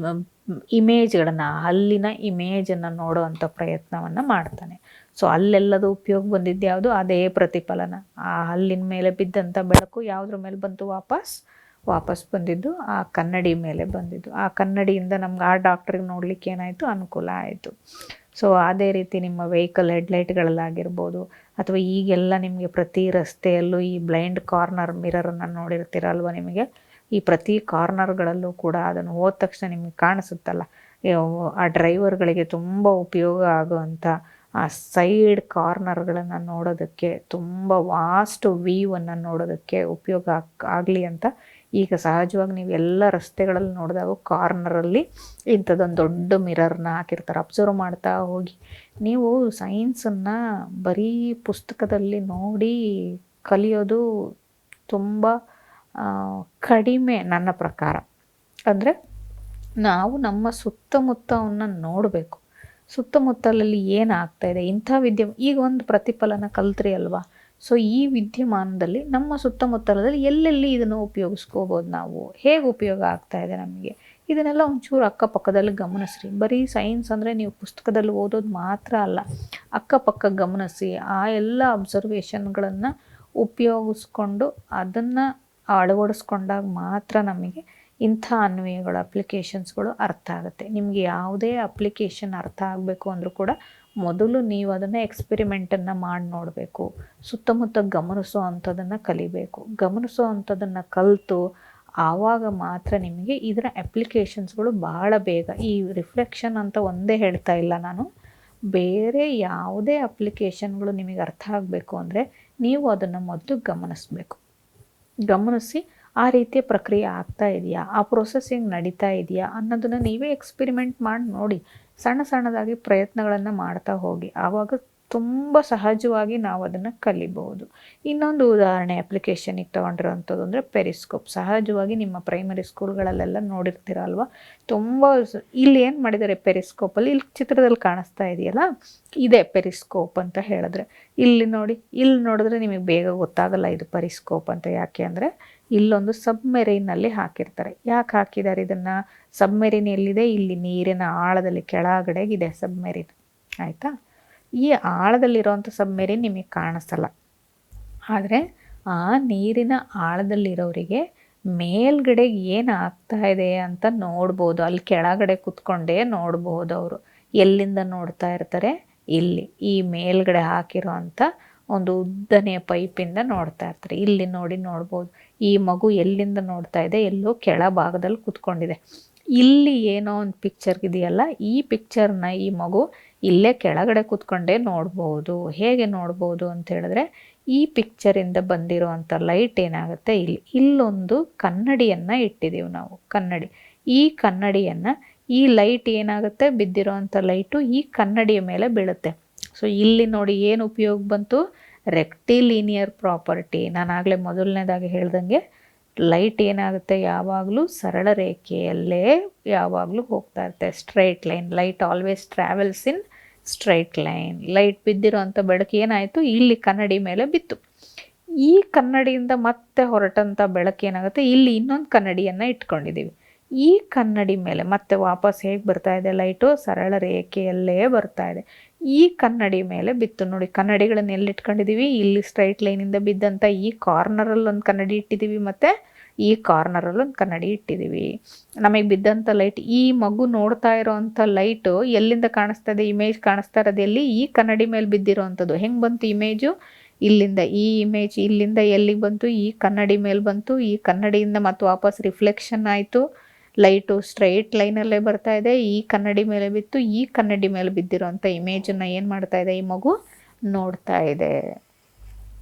ಇಮೇಜ್ಗಳನ್ನು, ಹಲ್ಲಿನ ಇಮೇಜನ್ನು ನೋಡೋವಂಥ ಪ್ರಯತ್ನವನ್ನು ಮಾಡ್ತಾನೆ. ಸೊ ಅಲ್ಲೆಲ್ಲದು ಉಪಯೋಗ ಬಂದಿದ್ದು ಯಾವುದು, ಅದೇ ಪ್ರತಿಫಲನ. ಆ ಹಲ್ಲಿನ ಮೇಲೆ ಬಿದ್ದಂಥ ಬೆಳಕು ಯಾವುದ್ರ ಮೇಲೆ ಬಂತು, ವಾಪಸ್ ಬಂದಿದ್ದು ಆ ಕನ್ನಡಿ ಮೇಲೆ ಬಂದಿದ್ದು. ಆ ಕನ್ನಡಿಯಿಂದ ನಮ್ಗೆ ಆ ಡಾಕ್ಟ್ರಿಗೆ ನೋಡಲಿಕ್ಕೆ ಏನಾಯಿತು, ಅನುಕೂಲ ಆಯಿತು. ಸೊ ಅದೇ ರೀತಿ ನಿಮ್ಮ ವೆಹಿಕಲ್ ಹೆಡ್ಲೈಟ್ಗಳಲ್ಲಾಗಿರ್ಬೋದು, ಅಥವಾ ಈಗೆಲ್ಲ ನಿಮಗೆ ಪ್ರತಿ ರಸ್ತೆಯಲ್ಲೂ ಈ ಬ್ಲೈಂಡ್ ಕಾರ್ನರ್ ಮಿರರನ್ನು ನೋಡಿರ್ತೀರಲ್ವ. ನಿಮಗೆ ಈ ಪ್ರತಿ ಕಾರ್ನರ್ಗಳಲ್ಲೂ ಕೂಡ ಅದನ್ನು ಹೋದ ತಕ್ಷಣ ನಿಮಗೆ ಕಾಣಿಸುತ್ತಲ್ಲ, ಆ ಡ್ರೈವರ್ಗಳಿಗೆ ತುಂಬ ಉಪಯೋಗ ಆಗುವಂಥ ಆ ಸೈಡ್ ಕಾರ್ನರ್ಗಳನ್ನು ನೋಡೋದಕ್ಕೆ, ತುಂಬ ವಾಸ್ಟ್ ವ್ಯೂವನ್ನು ನೋಡೋದಕ್ಕೆ ಉಪಯೋಗ ಆಗಲಿ ಅಂತ ಈಗ ಸಹಜವಾಗಿ ನೀವು ಎಲ್ಲ ರಸ್ತೆಗಳಲ್ಲಿ ನೋಡಿದಾಗ ಕಾರ್ನರಲ್ಲಿ ಇಂಥದ್ದೊಂದು ದೊಡ್ಡ ಮಿರರ್ನ ಹಾಕಿರ್ತಾರೆ. ಅಬ್ಸರ್ವ್ ಮಾಡ್ತಾ ಹೋಗಿ. ನೀವು ಸೈನ್ಸನ್ನು ಬರೀ ಪುಸ್ತಕದಲ್ಲಿ ನೋಡಿ ಕಲಿಯೋದು ತುಂಬ ಕಡಿಮೆ ನನ್ನ ಪ್ರಕಾರ. ಅಂದರೆ ನಾವು ನಮ್ಮ ಸುತ್ತಮುತ್ತವನ್ನು ನೋಡಬೇಕು. ಸುತ್ತಮುತ್ತಲಲ್ಲಿ ಏನಾಗ್ತಾಯಿದೆ, ಇಂಥ ಈಗ ಒಂದು ಪ್ರತಿಫಲನ ಕಲ್ತ್ರಿ ಅಲ್ವಾ. ಸೊ ಈ ವಿದ್ಯಮಾನದಲ್ಲಿ ನಮ್ಮ ಸುತ್ತಮುತ್ತಲದಲ್ಲಿ ಎಲ್ಲೆಲ್ಲಿ ಇದನ್ನು ಉಪಯೋಗಿಸ್ಕೋಬೋದು, ನಾವು ಹೇಗೆ ಉಪಯೋಗ ಆಗ್ತಾಯಿದೆ ನಮಗೆ, ಇದನ್ನೆಲ್ಲ ಒಂಚೂರು ಅಕ್ಕಪಕ್ಕದಲ್ಲಿ ಗಮನಿಸ್ರಿ. ಬರೀ ಸೈನ್ಸ್ ಅಂದರೆ ನೀವು ಪುಸ್ತಕದಲ್ಲಿ ಓದೋದು ಮಾತ್ರ ಅಲ್ಲ, ಅಕ್ಕಪಕ್ಕ ಗಮನಿಸಿ. ಆ ಎಲ್ಲ ಅಬ್ಸರ್ವೇಷನ್ಗಳನ್ನು ಉಪಯೋಗಿಸ್ಕೊಂಡು ಅದನ್ನು ಅಳವಡಿಸ್ಕೊಂಡಾಗ ಮಾತ್ರ ನಮಗೆ ಇಂಥ ಅನ್ವಯಗಳು, ಅಪ್ಲಿಕೇಶನ್ಸ್ಗಳು ಅರ್ಥ ಆಗುತ್ತೆ. ನಿಮಗೆ ಯಾವುದೇ ಅಪ್ಲಿಕೇಶನ್ ಅರ್ಥ ಆಗಬೇಕು ಅಂದರೂ ಕೂಡ ಮೊದಲು ನೀವು ಅದನ್ನು ಎಕ್ಸ್ಪೆರಿಮೆಂಟನ್ನು ಮಾಡಿ ನೋಡಬೇಕು. ಸುತ್ತಮುತ್ತ ಗಮನಿಸೋ ಅಂಥದ್ದನ್ನು ಕಲಿಬೇಕು. ಗಮನಿಸೋ ಅಂಥದ್ದನ್ನು ಕಲಿತು ಆವಾಗ ಮಾತ್ರ ನಿಮಗೆ ಇದರ ಅಪ್ಲಿಕೇಶನ್ಸ್ಗಳು ಭಾಳ ಬೇಗ, ಈ ರಿಫ್ಲೆಕ್ಷನ್ ಅಂತ ಒಂದೇ ಹೇಳ್ತಾ ಇಲ್ಲ ನಾನು, ಬೇರೆ ಯಾವುದೇ ಅಪ್ಲಿಕೇಶನ್ಗಳು ನಿಮಗೆ ಅರ್ಥ ಆಗಬೇಕು ಅಂದರೆ ನೀವು ಅದನ್ನು ಮೊದಲು ಗಮನಿಸಬೇಕು. ಗಮನಿಸಿ ಆ ರೀತಿಯ ಪ್ರಕ್ರಿಯೆ ಆಗ್ತಾ ಇದೆಯಾ, ಆ ಪ್ರೊಸೆಸಿಂಗ್ ನಡೀತಾ ಇದೆಯಾ ಅನ್ನೋದನ್ನು ನೀವೇ ಎಕ್ಸ್ಪೆರಿಮೆಂಟ್ ಮಾಡಿ ನೋಡಿ. ಸಣ್ಣದಾಗಿ ಪ್ರಯತ್ನಗಳನ್ನು ಮಾಡ್ತಾ ಹೋಗಿ. ಆವಾಗ ತುಂಬ ಸಹಜವಾಗಿ ನಾವು ಅದನ್ನು ಕಲಿಬಹುದು. ಇನ್ನೊಂದು ಉದಾಹರಣೆ ಅಪ್ಲಿಕೇಶನಿಗೆ ತೊಗೊಂಡಿರೋವಂಥದ್ದು ಅಂದರೆ ಪೆರಿಸ್ಕೋಪ್. ಸಹಜವಾಗಿ ನಿಮ್ಮ ಪ್ರೈಮರಿ ಸ್ಕೂಲ್ಗಳಲ್ಲೆಲ್ಲ ನೋಡಿರ್ತೀರಲ್ವ. ತುಂಬ ಇಲ್ಲಿ ಏನು ಮಾಡಿದ್ದಾರೆ ಪೆರಿಸ್ಕೋಪಲ್ಲಿ, ಇಲ್ಲಿ ಚಿತ್ರದಲ್ಲಿ ಕಾಣಿಸ್ತಾ ಇದೆಯಲ್ಲ, ಇದೇ ಪೆರಿಸ್ಕೋಪ್ ಅಂತ ಹೇಳಿದ್ರೆ. ಇಲ್ಲಿ ನೋಡಿ, ಇಲ್ಲಿ ನೋಡಿದ್ರೆ ನಿಮಗೆ ಬೇಗ ಗೊತ್ತಾಗಲ್ಲ ಇದು ಪೆರಿಸ್ಕೋಪ್ ಅಂತ. ಯಾಕೆ ಅಂದರೆ ಇಲ್ಲೊಂದು ಸಬ್ಮೆರೀನಲ್ಲಿ ಹಾಕಿರ್ತಾರೆ. ಯಾಕೆ ಹಾಕಿದ್ದಾರೆ ಇದನ್ನು? ಸಬ್ಮೆರೀನ್ ಎಲ್ಲಿದೆ? ಇಲ್ಲಿ ನೀರಿನ ಆಳದಲ್ಲಿ ಕೆಳಗಡೆಗಿದೆ ಸಬ್ಮೆರೀನ್, ಆಯಿತಾ. ಈ ಆಳದಲ್ಲಿರೋವಂಥ ಸಬ್ಮೆರೀನ್ ನಿಮಗೆ ಕಾಣಿಸಲ್ಲ. ಆದರೆ ಆ ನೀರಿನ ಆಳದಲ್ಲಿರೋರಿಗೆ ಮೇಲ್ಗಡೆ ಏನು ಆಗ್ತಾ ಇದೆ ಅಂತ ನೋಡ್ಬೋದು. ಅಲ್ಲಿ ಕೆಳಗಡೆ ಕೂತ್ಕೊಂಡೇ ನೋಡ್ಬೋದು. ಅವರು ಎಲ್ಲಿಂದ ನೋಡ್ತಾ ಇರ್ತಾರೆ? ಇಲ್ಲಿ ಈ ಮೇಲ್ಗಡೆ ಹಾಕಿರೋ ಅಂಥ ಒಂದು ಉದ್ದನೆಯ ಪೈಪಿಂದ ನೋಡ್ತಾ ಇರ್ತಾರೆ. ಇಲ್ಲಿ ನೋಡ್ಬೋದು. ಈ ಮಗು ಎಲ್ಲಿಂದ ನೋಡ್ತಾ ಇದೆ? ಎಲ್ಲೋ ಕೆಳಭಾಗದಲ್ಲಿ ಕೂತ್ಕೊಂಡಿದೆ. ಇಲ್ಲಿ ಏನೋ ಒಂದು ಪಿಕ್ಚರ್ ಇದೆಯಲ್ಲ, ಈ ಪಿಕ್ಚರ್ನ ಈ ಮಗು ಇಲ್ಲೇ ಕೆಳಗಡೆ ಕೂತ್ಕೊಂಡೇ ನೋಡ್ಬೋದು. ಹೇಗೆ ನೋಡ್ಬೋದು ಅಂತ ಹೇಳಿದ್ರೆ, ಈ ಪಿಕ್ಚರಿಂದ ಬಂದಿರೋವಂಥ ಲೈಟ್ ಏನಾಗುತ್ತೆ, ಇಲ್ಲೊಂದು ಕನ್ನಡಿಯನ್ನು ಇಟ್ಟಿದ್ದೀವಿ ನಾವು, ಕನ್ನಡಿ. ಈ ಕನ್ನಡಿಯನ್ನು, ಈ ಲೈಟ್ ಏನಾಗುತ್ತೆ, ಬಿದ್ದಿರೋವಂಥ ಲೈಟು ಈ ಕನ್ನಡಿಯ ಮೇಲೆ ಬೀಳುತ್ತೆ. ಸೊ ಇಲ್ಲಿ ನೋಡಿ ಏನು ಉಪಯೋಗ ಬಂತು? ರೆಕ್ಟಿಲಿನಿಯರ್ ಪ್ರಾಪರ್ಟಿ. ನಾನು ಆಗಲೇ ಮೊದಲನೇದಾಗಿ ಹೇಳ್ದಂಗೆ ಲೈಟ್ ಏನಾಗುತ್ತೆ, ಯಾವಾಗಲೂ ಸರಳ ರೇಖೆಯಲ್ಲೇ ಯಾವಾಗಲೂ ಹೋಗ್ತಾ ಇರುತ್ತೆ. Straight line. Light always travels in straight line. Light ಬಿದ್ದಿರೋಂಥ ಬೆಳಕು ಏನಾಯಿತು, ಇಲ್ಲಿ ಕನ್ನಡಿ ಮೇಲೆ ಬಿತ್ತು. ಈ ಕನ್ನಡಿಯಿಂದ ಮತ್ತೆ ಹೊರಟಂಥ ಬೆಳಕು ಏನಾಗುತ್ತೆ, ಇಲ್ಲಿ ಇನ್ನೊಂದು ಕನ್ನಡಿಯನ್ನು ಇಟ್ಕೊಂಡಿದ್ದೀವಿ. ಈ ಕನ್ನಡಿ ಮೇಲೆ ಮತ್ತೆ ವಾಪಸ್ ಹೇಗೆ ಬರ್ತಾ ಇದೆ ಲೈಟು? ಸರಳ ರೇಖೆಯಲ್ಲೇ ಬರ್ತಾ ಇದೆ. ಈ ಕನ್ನಡಿ ಮೇಲೆ ಬಿತ್ತು ನೋಡಿ. ಕನ್ನಡಿಗಳನ್ನು ಎಲ್ಲಿ ಇಟ್ಕೊಂಡಿದ್ದೀವಿ? ಇಲ್ಲಿ ಸ್ಟ್ರೈಟ್ ಲೈನಿಂದ ಬಿದ್ದಂಥ ಈ ಕಾರ್ನರಲ್ಲಿ ಒಂದು ಕನ್ನಡಿ ಇಟ್ಟಿದ್ದೀವಿ, ಮತ್ತು ಈ ಕಾರ್ನರಲ್ಲಿ ಒಂದು ಕನ್ನಡಿ ಇಟ್ಟಿದ್ದೀವಿ. ನಮಗೆ ಬಿದ್ದಂಥ ಲೈಟ್, ಈ ಮಗು ನೋಡ್ತಾ ಇರೋವಂಥ ಲೈಟು ಎಲ್ಲಿಂದ ಕಾಣಿಸ್ತಾ ಇದೆ? ಇಮೇಜ್ ಕಾಣಿಸ್ತಾ ಇರೋದು ಎಲ್ಲಿ? ಈ ಕನ್ನಡಿ ಮೇಲೆ ಬಿದ್ದಿರೋವಂಥದ್ದು. ಹೆಂಗೆ ಬಂತು ಇಮೇಜು? ಇಲ್ಲಿಂದ ಈ ಇಮೇಜ್ ಇಲ್ಲಿಂದ ಎಲ್ಲಿಗೆ ಬಂತು, ಈ ಕನ್ನಡಿ ಮೇಲೆ ಬಂತು, ಈ ಕನ್ನಡಿಯಿಂದ ಮತ್ತು ವಾಪಸ್ ರಿಫ್ಲೆಕ್ಷನ್ ಆಯಿತು, ಲೈಟು ಸ್ಟ್ರೈಟ್ ಲೈನಲ್ಲೇ ಬರ್ತಾ ಇದೆ, ಈ ಕನ್ನಡಿ ಮೇಲೆ ಬಿತ್ತು, ಈ ಕನ್ನಡಿ ಮೇಲೆ ಬಿದ್ದಿರೋಂಥ ಇಮೇಜನ್ನು ಏನು ಮಾಡ್ತಾ ಇದೆ ಈ ಮಗು ನೋಡ್ತಾ ಇದೆ.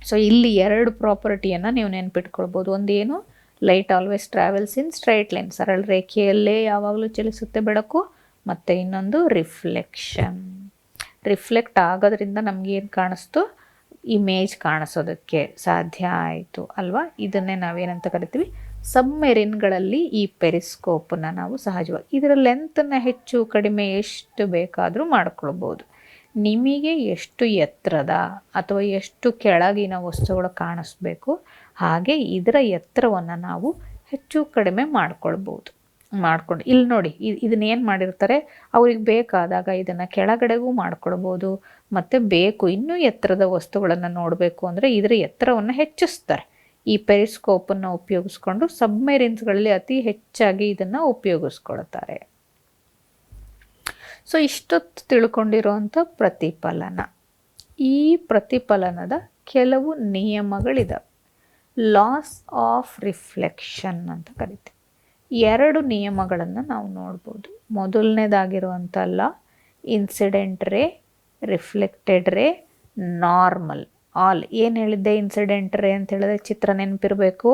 ಸೊ ಇಲ್ಲಿ 2 ಪ್ರಾಪರ್ಟಿಯನ್ನು ನೀವು ನೆನ್ಪಿಟ್ಕೊಳ್ಬೋದು. ಒಂದೇನು, light always travels in straight line, ಸರಳ ರೇಖೆಯಲ್ಲೇ ಯಾವಾಗಲೂ ಚಲಿಸುತ್ತೆ ಬೆಳಕು. ಮತ್ತು ಇನ್ನೊಂದು ರಿಫ್ಲೆಕ್ಟ್ ಆಗೋದ್ರಿಂದ ನಮಗೇನು ಕಾಣಿಸ್ತು, ಇಮೇಜ್ ಕಾಣಿಸೋದಕ್ಕೆ ಸಾಧ್ಯ ಆಯಿತು ಅಲ್ವಾ. ಇದನ್ನೇ ನಾವೇನಂತ ಕರಿತೀವಿ, ಸಬ್ಮೆರಿನ್ಗಳಲ್ಲಿ ಈ ಪೆರಿಸ್ಕೋಪನ್ನು ನಾವು ಸಹಜವಾಗಿ ಇದರ ಲೆಂತನ್ನು ಹೆಚ್ಚು ಕಡಿಮೆ ಎಷ್ಟು ಬೇಕಾದರೂ ಮಾಡ್ಕೊಳ್ಬೋದು. ನಿಮಗೆ ಎಷ್ಟು ಎತ್ತರದ ಅಥವಾ ಎಷ್ಟು ಕೆಳಗಿನ ವಸ್ತುಗಳು ಕಾಣಿಸ್ಬೇಕು ಹಾಗೆ ಇದರ ಎತ್ತರವನ್ನು ನಾವು ಹೆಚ್ಚು ಕಡಿಮೆ ಮಾಡ್ಕೊಳ್ಬೋದು. ಇಲ್ಲಿ ನೋಡಿ, ಇದನ್ನೇನು ಮಾಡಿರ್ತಾರೆ, ಅವ್ರಿಗೆ ಬೇಕಾದಾಗ ಇದನ್ನು ಕೆಳಗಡೆಗೂ ಮಾಡ್ಕೊಳ್ಬೋದು. ಮತ್ತು ಇನ್ನೂ ಎತ್ತರದ ವಸ್ತುಗಳನ್ನು ನೋಡಬೇಕು ಅಂದರೆ ಇದರ ಎತ್ತರವನ್ನು ಹೆಚ್ಚಿಸ್ತಾರೆ. ಈ ಪೆರಿಸ್ಕೋಪನ್ನು ಉಪಯೋಗಿಸ್ಕೊಂಡು ಸಬ್ಮೆರಿನ್ಸ್ಗಳಲ್ಲಿ ಅತಿ ಹೆಚ್ಚಾಗಿ ಇದನ್ನು ಉಪಯೋಗಿಸ್ಕೊಳ್ತಾರೆ. ಸೊ ಇಷ್ಟೊತ್ತು ತಿಳ್ಕೊಂಡಿರೋವಂಥ ಪ್ರತಿಫಲನ, ಈ ಪ್ರತಿಫಲನದ ಕೆಲವು ನಿಯಮಗಳಿದಾವೆ. ಲಾಸ್ ಆಫ್ ರಿಫ್ಲೆಕ್ಷನ್ ಅಂತ ಕರಿತೀವಿ. 2 ನಿಯಮಗಳನ್ನು ನಾವು ನೋಡ್ಬೋದು. ಮೊದಲನೇದಾಗಿರುವಂಥ law, incident ray, reflected ray, normal. ಏನು ಹೇಳಿದ್ದೆ, ಇನ್ಸಿಡೆಂಟ್ ರೇ ಅಂತ ಹೇಳಿದ್ರೆ ಚಿತ್ರ ನೆನಪಿರಬೇಕು.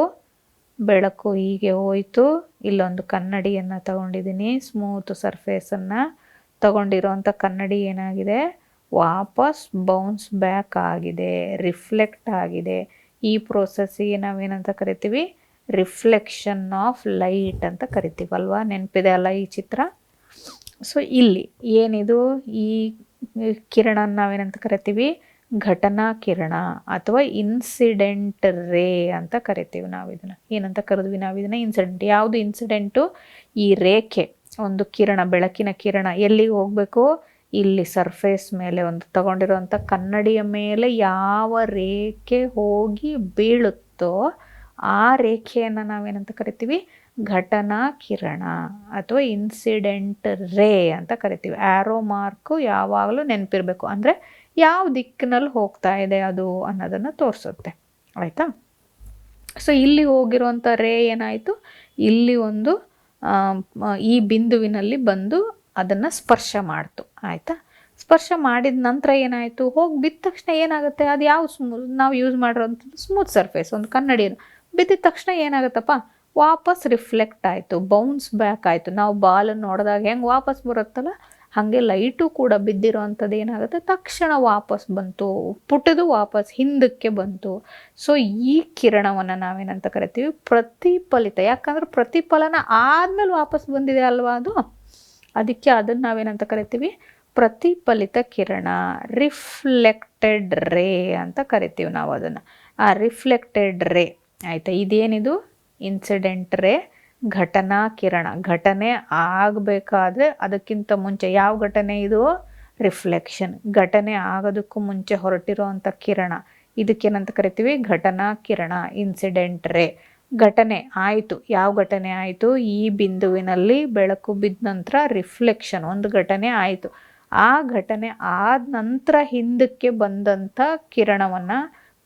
ಬೆಳಕು ಹೀಗೆ ಹೋಯಿತು, ಇಲ್ಲೊಂದು ಕನ್ನಡಿಯನ್ನು ತಗೊಂಡಿದ್ದೀನಿ, ಸ್ಮೂತ್ ಸರ್ಫೇಸನ್ನು ತಗೊಂಡಿರೋಂಥ ಕನ್ನಡಿ ಏನಾಗಿದೆ, ವಾಪಸ್ ಬೌನ್ಸ್ ಬ್ಯಾಕ್ ಆಗಿದೆ, ರಿಫ್ಲೆಕ್ಟ್ ಆಗಿದೆ. ಈ ಪ್ರೋಸೆಸ್ಸಿಗೆ ನಾವೇನಂತ ಕರಿತೀವಿ, ರಿಫ್ಲೆಕ್ಷನ್ ಆಫ್ ಲೈಟ್ ಅಂತ ಕರಿತೀವಲ್ವಾ. ನೆನಪಿದೆ ಅಲ್ಲ ಈ ಚಿತ್ರ. ಸೊ ಇಲ್ಲಿ ಏನಿದು, ಈ ಕಿರಣ ನಾವೇನಂತ ಕರಿತೀವಿ, ಘಟನಾ ಕಿರಣ ಅಥವಾ ಇನ್ಸಿಡೆಂಟ್ ರೇ ಅಂತ ಕರಿತೀವಿ ನಾವು ಇದನ್ನು. ಏನಂತ ಕರೆದ್ವಿ ನಾವು ಇದನ್ನು, ಇನ್ಸಿಡೆಂಟ್. ಯಾವುದು ಇನ್ಸಿಡೆಂಟು, ಈ ರೇಖೆ, ಒಂದು ಕಿರಣ, ಬೆಳಕಿನ ಕಿರಣ ಎಲ್ಲಿಗೆ ಹೋಗಬೇಕು, ಇಲ್ಲಿ ಸರ್ಫೇಸ್ ಮೇಲೆ ಒಂದು ತಗೊಂಡಿರೋಂಥ ಕನ್ನಡಿಯ ಮೇಲೆ ಯಾವ ರೇಖೆ ಹೋಗಿ ಬೀಳುತ್ತೋ ಆ ರೇಖೆಯನ್ನು ನಾವೇನಂತ ಕರಿತೀವಿ, ಘಟನಾ ಕಿರಣ ಅಥವಾ ಇನ್ಸಿಡೆಂಟ್ ರೇ ಅಂತ ಕರಿತೀವಿ. ಆ್ಯರೋ ಮಾರ್ಕು ಯಾವಾಗಲೂ ನೆನಪಿರಬೇಕು, ಅಂದರೆ ಯಾವ ದಿಕ್ಕಿನಲ್ಲಿ ಹೋಗ್ತಾ ಇದೆ ಅದು ಅನ್ನೋದನ್ನು ತೋರಿಸುತ್ತೆ. ಆಯಿತಾ. ಸೊ ಇಲ್ಲಿ ಹೋಗಿರುವಂಥ ರೇ ಏನಾಯಿತು, ಇಲ್ಲಿ ಒಂದು ಈ ಬಿಂದುವಿನಲ್ಲಿ ಬಂದು ಅದನ್ನು ಸ್ಪರ್ಶ ಮಾಡ್ತು. ಆಯಿತಾ. ಸ್ಪರ್ಶ ಮಾಡಿದ ನಂತರ ಏನಾಯಿತು, ಹೋಗಿ ಬಿದ್ದ ತಕ್ಷಣ ಏನಾಗುತ್ತೆ, ಅದು ಯಾವ ನಾವು ಯೂಸ್ ಮಾಡಿರೋಂಥದ್ದು ಸ್ಮೂತ್ ಸರ್ಫೇಸ್, ಒಂದು ಕನ್ನಡಿಯನ್ನು ಬಿದ್ದಿದ ತಕ್ಷಣ ಏನಾಗುತ್ತಪ್ಪ, ವಾಪಸ್ ರಿಫ್ಲೆಕ್ಟ್ ಆಯಿತು, ಬೌನ್ಸ್ ಬ್ಯಾಕ್ ಆಯಿತು. ನಾವು ಬಾಲನ್ನು ನೋಡಿದಾಗ ಹೆಂಗೆ ವಾಪಸ್ ಬರುತ್ತಲ್ಲ ಹಾಗೆ ಲೈಟು ಕೂಡ ಬಿದ್ದಿರೋ ಏನಾಗುತ್ತೆ, ತಕ್ಷಣ ವಾಪಸ್ ಬಂತು, ಪುಟದು ವಾಪಸ್ ಹಿಂದಕ್ಕೆ ಬಂತು. ಸೊ ಈ ಕಿರಣವನ್ನು ನಾವೇನಂತ ಕರಿತೀವಿ, ಪ್ರತಿಫಲಿತ. ಯಾಕಂದ್ರೆ ಪ್ರತಿಫಲನ ಆದಮೇಲೆ ವಾಪಸ್ ಬಂದಿದೆ ಅಲ್ವಾ ಅದು, ಅದಕ್ಕೆ ಅದನ್ನು ನಾವೇನಂತ ಕರಿತೀವಿ, ಪ್ರತಿಫಲಿತ ಕಿರಣ, ರಿಫ್ಲೆಕ್ಟೆಡ್ ರೇ ಅಂತ ಕರಿತೀವಿ ನಾವು ಅದನ್ನು. ಆ ರಿಫ್ಲೆಕ್ಟೆಡ್ ರೇ, ಆಯಿತಾ. ಇದೇನಿದು, ಇನ್ಸಿಡೆಂಟ್ ರೇ, ಘಟನಾ ಕಿರಣ. ಘಟನೆ ಆಗಬೇಕಾದ್ರೆ ಅದಕ್ಕಿಂತ ಮುಂಚೆ ಯಾವ ಘಟನೆ ಇದು, ರಿಫ್ಲೆಕ್ಷನ್. ಘಟನೆ ಆಗೋದಕ್ಕೂ ಮುಂಚೆ ಹೊರಟಿರೋವಂಥ ಕಿರಣ, ಇದಕ್ಕೇನಂತ ಕರಿತೀವಿ, ಘಟನಾ ಕಿರಣ, ಇನ್ಸಿಡೆಂಟ್ ರೇ. ಘಟನೆ ಆಯಿತು, ಯಾವ ಘಟನೆ ಆಯಿತು, ಈ ಬಿಂದುವಿನಲ್ಲಿ ಬೆಳಕು ಬಿದ್ದ ನಂತರ ರಿಫ್ಲೆಕ್ಷನ್, ಒಂದು ಘಟನೆ ಆಯಿತು. ಆ ಘಟನೆ ಆದ ನಂತರ ಹಿಂದಕ್ಕೆ ಬಂದಂಥ ಕಿರಣವನ್ನು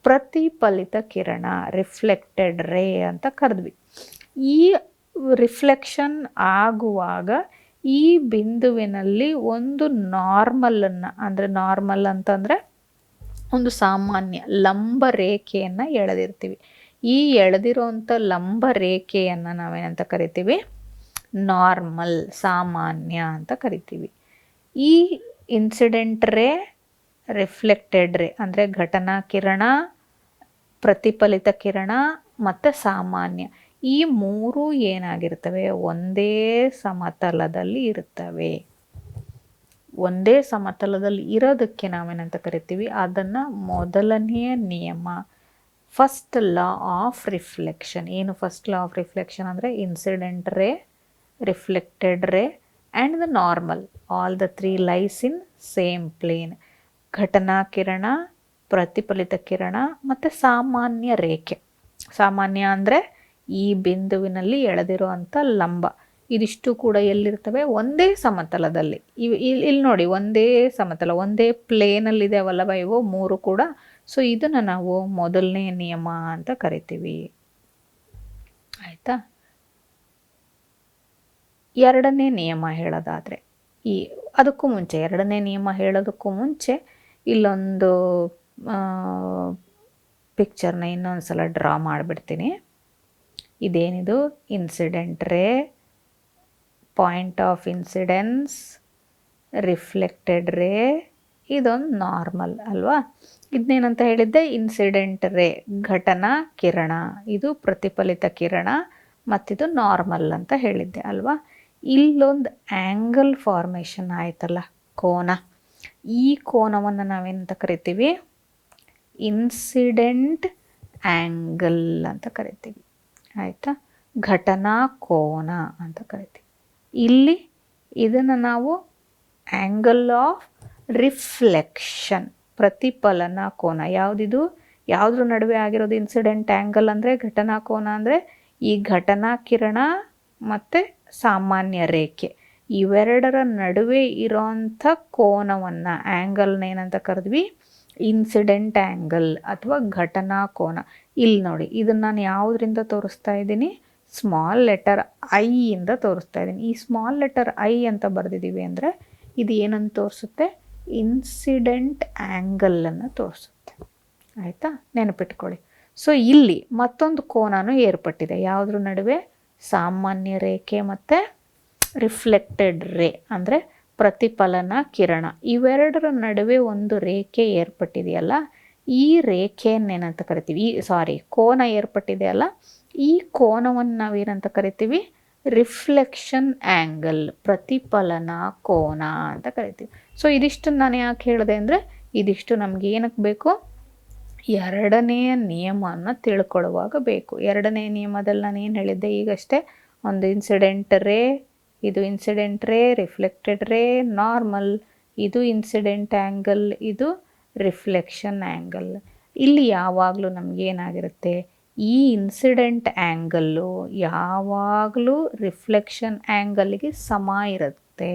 ಪ್ರತಿಫಲಿತ ಕಿರಣ, ರಿಫ್ಲೆಕ್ಟೆಡ್ ರೇ ಅಂತ ಕರೆದ್ವಿ. ಈ ರಿಫ್ಲೆಕ್ಷನ್ ಆಗುವಾಗ ಈ ಬಿಂದುವಿನಲ್ಲಿ ಒಂದು ನಾರ್ಮಲನ್ನು, ಅಂದರೆ ನಾರ್ಮಲ್ ಅಂತಂದರೆ ಒಂದು ಸಾಮಾನ್ಯ ಲಂಬ ರೇಖೆಯನ್ನು ಎಳೆದಿರ್ತೀವಿ. ಈ ಎಳೆದಿರೋಂಥ ಲಂಬ ರೇಖೆಯನ್ನು ನಾವೇನಂತ ಕರಿತೀವಿ, ನಾರ್ಮಲ್, ಸಾಮಾನ್ಯ ಅಂತ ಕರಿತೀವಿ. ಈ ಇನ್ಸಿಡೆಂಟ್ ರೇ, ರಿಫ್ಲೆಕ್ಟೆಡ್ ರೇ ಅಂದರೆ ಘಟನಾ ಕಿರಣ, ಪ್ರತಿಫಲಿತ ಕಿರಣ ಮತ್ತು ಸಾಮಾನ್ಯ, ಈ ಮೂರು ಏನಾಗಿರ್ತವೆ, ಒಂದೇ ಸಮತಲದಲ್ಲಿ ಇರ್ತವೆ. ಒಂದೇ ಸಮತಲದಲ್ಲಿ ಇರೋದಕ್ಕೆ ನಾವೇನಂತ ಕರಿತೀವಿ, ಅದನ್ನು ಮೊದಲನೆಯ ನಿಯಮ, ಫಸ್ಟ್ ಲಾ ಆಫ್ ರಿಫ್ಲೆಕ್ಷನ್. ಏನು ಫಸ್ಟ್ ಲಾ ಆಫ್ ರಿಫ್ಲೆಕ್ಷನ್ ಅಂದರೆ, incident ray, reflected ray and the normal, all the 3 lies in same plane. ಘಟನಾ ಕಿರಣ, ಪ್ರತಿಫಲಿತ ಕಿರಣ ಮತ್ತು ಸಾಮಾನ್ಯ ರೇಖೆ. ಸಾಮಾನ್ಯ ಅಂದರೆ ಈ ಬಿಂದುವಿನಲ್ಲಿ ಎಳೆದಿರುವಂಥ ಲಂಬ. ಇದಿಷ್ಟು ಕೂಡ ಎಲ್ಲಿರ್ತವೆ, ಒಂದೇ ಸಮತಲದಲ್ಲಿ. ಇಲ್ಲಿ ನೋಡಿ, ಒಂದೇ ಸಮತಲ, ಒಂದೇ ಪ್ಲೇನಲ್ಲಿದೆ ಅವಲ್ಲವ, ಇವು ಮೂರು ಕೂಡ ಸೊ ಇದನ್ನು ನಾವು ಮೊದಲನೇ ನಿಯಮ ಅಂತ ಕರಿತೀವಿ. ಆಯಿತಾ? ಎರಡನೇ ನಿಯಮ ಹೇಳೋದಾದರೆ, ಅದಕ್ಕೂ ಮುಂಚೆ, ಎರಡನೇ ನಿಯಮ ಹೇಳೋದಕ್ಕೂ ಮುಂಚೆ ಇಲ್ಲೊಂದು ಪಿಕ್ಚರ್ನ ಇನ್ನೊಂದು ಸಲ ಡ್ರಾ ಮಾಡಿಬಿಡ್ತೀನಿ. ಇದೇನಿದು? ಇನ್ಸಿಡೆಂಟ್ ರೇ, ಪಾಯಿಂಟ್ ಆಫ್ ಇನ್ಸಿಡೆನ್ಸ್, ರಿಫ್ಲೆಕ್ಟೆಡ್ ರೇ, ಇದೊಂದು ನಾರ್ಮಲ್ ಅಲ್ವಾ? ಇದನ್ನೇನಂತ ಹೇಳಿದ್ದೆ? ಇನ್ಸಿಡೆಂಟ್ ರೇ ಘಟನಾ ಕಿರಣ, ಇದು ಪ್ರತಿಫಲಿತ ಕಿರಣ, ಮತ್ತಿದು ನಾರ್ಮಲ್ ಅಂತ ಹೇಳಿದ್ದೆ ಅಲ್ವಾ? ಇಲ್ಲೊಂದು ಆ್ಯಂಗಲ್ ಫಾರ್ಮೇಷನ್ ಆಯ್ತಲ್ಲ, ಕೋನ. ಈ ಕೋನವನ್ನು ನಾವೇನಂತ ಕರಿತೀವಿ? ಇನ್ಸಿಡೆಂಟ್ ಆ್ಯಂಗಲ್ ಅಂತ ಕರಿತೀವಿ. ಆಯಿತಾ? ಘಟನಾ ಕೋನ ಅಂತ ಕರಿತೀವಿ. ಇಲ್ಲಿ ಇದನ್ನು ನಾವು ಆ್ಯಂಗಲ್ ಆಫ್ ರಿಫ್ಲೆಕ್ಷನ್, ಪ್ರತಿಫಲನ ಕೋನ. ಯಾವುದಿದು? ಯಾವುದ್ರ ನಡುವೆ ಆಗಿರೋದು ಇನ್ಸಿಡೆಂಟ್ ಆ್ಯಂಗಲ್ ಅಂದರೆ? ಘಟನಾ ಕೋನ ಅಂದರೆ ಈ ಘಟನಾ ಕಿರಣ ಮತ್ತು ಸಾಮಾನ್ಯ ರೇಖೆ ಇವೆರಡರ ನಡುವೆ ಇರೋಂಥ ಕೋನವನ್ನು, ಆ್ಯಂಗಲ್ನ ಏನಂತ ಕರೆದ್ವಿ? ಇನ್ಸಿಡೆಂಟ್ ಆ್ಯಂಗಲ್ ಅಥವಾ ಘಟನಾ ಕೋನ. ಇಲ್ಲಿ ನೋಡಿ, ಇದನ್ನು ನಾನು ಯಾವುದರಿಂದ ತೋರಿಸ್ತಾ ಇದ್ದೀನಿ? ಸ್ಮಾಲ್ ಲೆಟರ್ ಐ ಇಂದ ತೋರಿಸ್ತಾ ಇದ್ದೀನಿ. ಈ ಸ್ಮಾಲ್ ಲೆಟರ್ ಐ ಅಂತ ಬರೆದಿದ್ದೀವಿ ಅಂದರೆ ಇದು ಏನಂತ ತೋರಿಸುತ್ತೆ? ಇನ್ಸಿಡೆಂಟ್ ಆ್ಯಂಗಲನ್ನು ತೋರಿಸುತ್ತೆ. ಆಯಿತಾ? ನೆನಪಿಟ್ಕೊಳ್ಳಿ. ಸೊ ಇಲ್ಲಿ ಮತ್ತೊಂದು ಕೋನನೂ ಏರ್ಪಟ್ಟಿದೆ. ಯಾವುದ್ರ ನಡುವೆ? ಸಾಮಾನ್ಯ ರೇಖೆ ಮತ್ತು ರಿಫ್ಲೆಕ್ಟೆಡ್ ರೇ ಅಂದರೆ ಪ್ರತಿಫಲನ ಕಿರಣ, ಇವೆರಡರ ನಡುವೆ ಒಂದು ರೇಖೆ ಏರ್ಪಟ್ಟಿದೆಯಲ್ಲ, ಈ ರೇಖೆಯನ್ನೇನಂತ ಕರಿತೀವಿ? ಕೋನ ಏರ್ಪಟ್ಟಿದೆಯಲ್ಲ, ಈ ಕೋನವನ್ನು ನಾವೇನಂತ ಕರಿತೀವಿ? ರಿಫ್ಲೆಕ್ಷನ್ ಆ್ಯಂಗಲ್, ಪ್ರತಿಫಲನ ಕೋನ ಅಂತ ಕರಿತೀವಿ. ಸೊ ಇದಿಷ್ಟು ನಾನು ಯಾಕೆ ಹೇಳಿದೆ ಅಂದರೆ, ಇದಿಷ್ಟು ನಮ್ಗೆ ಏನಕ್ಕೆ ಬೇಕು? ಎರಡನೆಯ ನಿಯಮವನ್ನು ತಿಳ್ಕೊಳ್ಳುವಾಗ ಬೇಕು. ಎರಡನೇ ನಿಯಮದಲ್ಲಿ ನಾನು ಏನು ಹೇಳಿದ್ದೆ ಈಗಷ್ಟೇ? ಒಂದು ಇನ್ಸಿಡೆಂಟ್ ರೇ, ಇದು incident ray, reflected ray, normal, ಇದು ಇನ್ಸಿಡೆಂಟ್ ಆ್ಯಂಗಲ್, ಇದು ರಿಫ್ಲೆಕ್ಷನ್ ಆ್ಯಂಗಲ್. ಇಲ್ಲಿ ಯಾವಾಗಲೂ ನಮಗೇನಾಗಿರುತ್ತೆ? ಈ ಇನ್ಸಿಡೆಂಟ್ ಆ್ಯಂಗಲ್ಲು ಯಾವಾಗಲೂ ರಿಫ್ಲೆಕ್ಷನ್ ಆ್ಯಂಗಲ್ಗೆ ಸಮ ಇರುತ್ತೆ.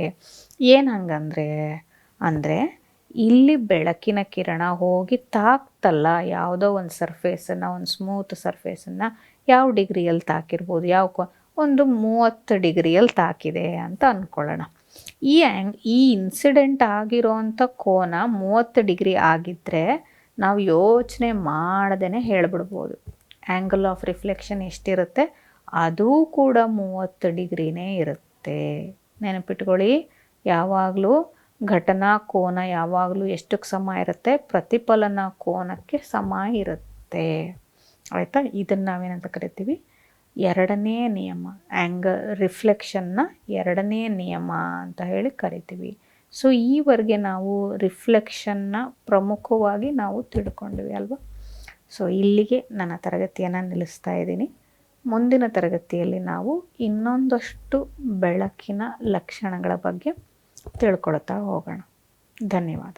ಏನು ಹಂಗಂದರೆ ಇಲ್ಲಿ ಬೆಳಕಿನ ಕಿರಣ ಹೋಗಿ ತಾಕ್ತಲ್ಲ ಯಾವುದೋ ಒಂದು ಸರ್ಫೇಸನ್ನು, ಒಂದು ಸ್ಮೂತ್ ಸರ್ಫೇಸನ್ನು, ಯಾವ ಡಿಗ್ರಿಯಲ್ಲಿ ತಾಕಿರ್ಬೋದು? ಒಂದು 30 ಡಿಗ್ರಿಯಲ್ಲಿ ತಾಕಿದೆ ಅಂತ ಅಂದ್ಕೊಳ್ಳೋಣ. ಈ ಇನ್ಸಿಡೆಂಟ್ ಆಗಿರೋವಂಥ ಕೋನ 30 ಡಿಗ್ರಿ ಆಗಿದ್ದರೆ ನಾವು ಯೋಚನೆ ಮಾಡದೇ ಹೇಳಿಬಿಡ್ಬೋದು ಆ್ಯಂಗಲ್ ಆಫ್ ರಿಫ್ಲೆಕ್ಷನ್ ಎಷ್ಟಿರುತ್ತೆ? ಅದೂ ಕೂಡ 30 ಡಿಗ್ರಿನೇ ಇರುತ್ತೆ. ನೆನಪಿಟ್ಕೊಳ್ಳಿ, ಯಾವಾಗಲೂ ಘಟನಾ ಕೋನ ಯಾವಾಗಲೂ ಎಷ್ಟಕ್ಕೆ ಸಮ ಇರುತ್ತೆ? ಪ್ರತಿಫಲನ ಕೋನಕ್ಕೆ ಸಮ ಇರುತ್ತೆ. ಆಯಿತಾ? ಇದನ್ನು ನಾವೇನಂತ ಕರಿತೀವಿ? ಎರಡನೇ ನಿಯಮ, ರಿಫ್ಲೆಕ್ಷನ್ನ ಎರಡನೇ ನಿಯಮ ಅಂತ ಹೇಳಿ ಕರಿತೀವಿ. ಸೊ ಈವರೆಗೆ ನಾವು ರಿಫ್ಲೆಕ್ಷನ್ನ ಪ್ರಮುಖವಾಗಿ ನಾವು ತಿಳ್ಕೊಂಡ್ವಿ ಅಲ್ವಾ? ಸೊ ಇಲ್ಲಿಗೆ ನನ್ನ ತರಗತಿಯನ್ನು ನಿಲ್ಲಿಸ್ತಾ ಇದ್ದೀನಿ. ಮುಂದಿನ ತರಗತಿಯಲ್ಲಿ ನಾವು ಇನ್ನೊಂದಷ್ಟು ಬೆಳಕಿನ ಲಕ್ಷಣಗಳ ಬಗ್ಗೆ ತಿಳ್ಕೊಳ್ತಾ ಹೋಗೋಣ. ಧನ್ಯವಾದ.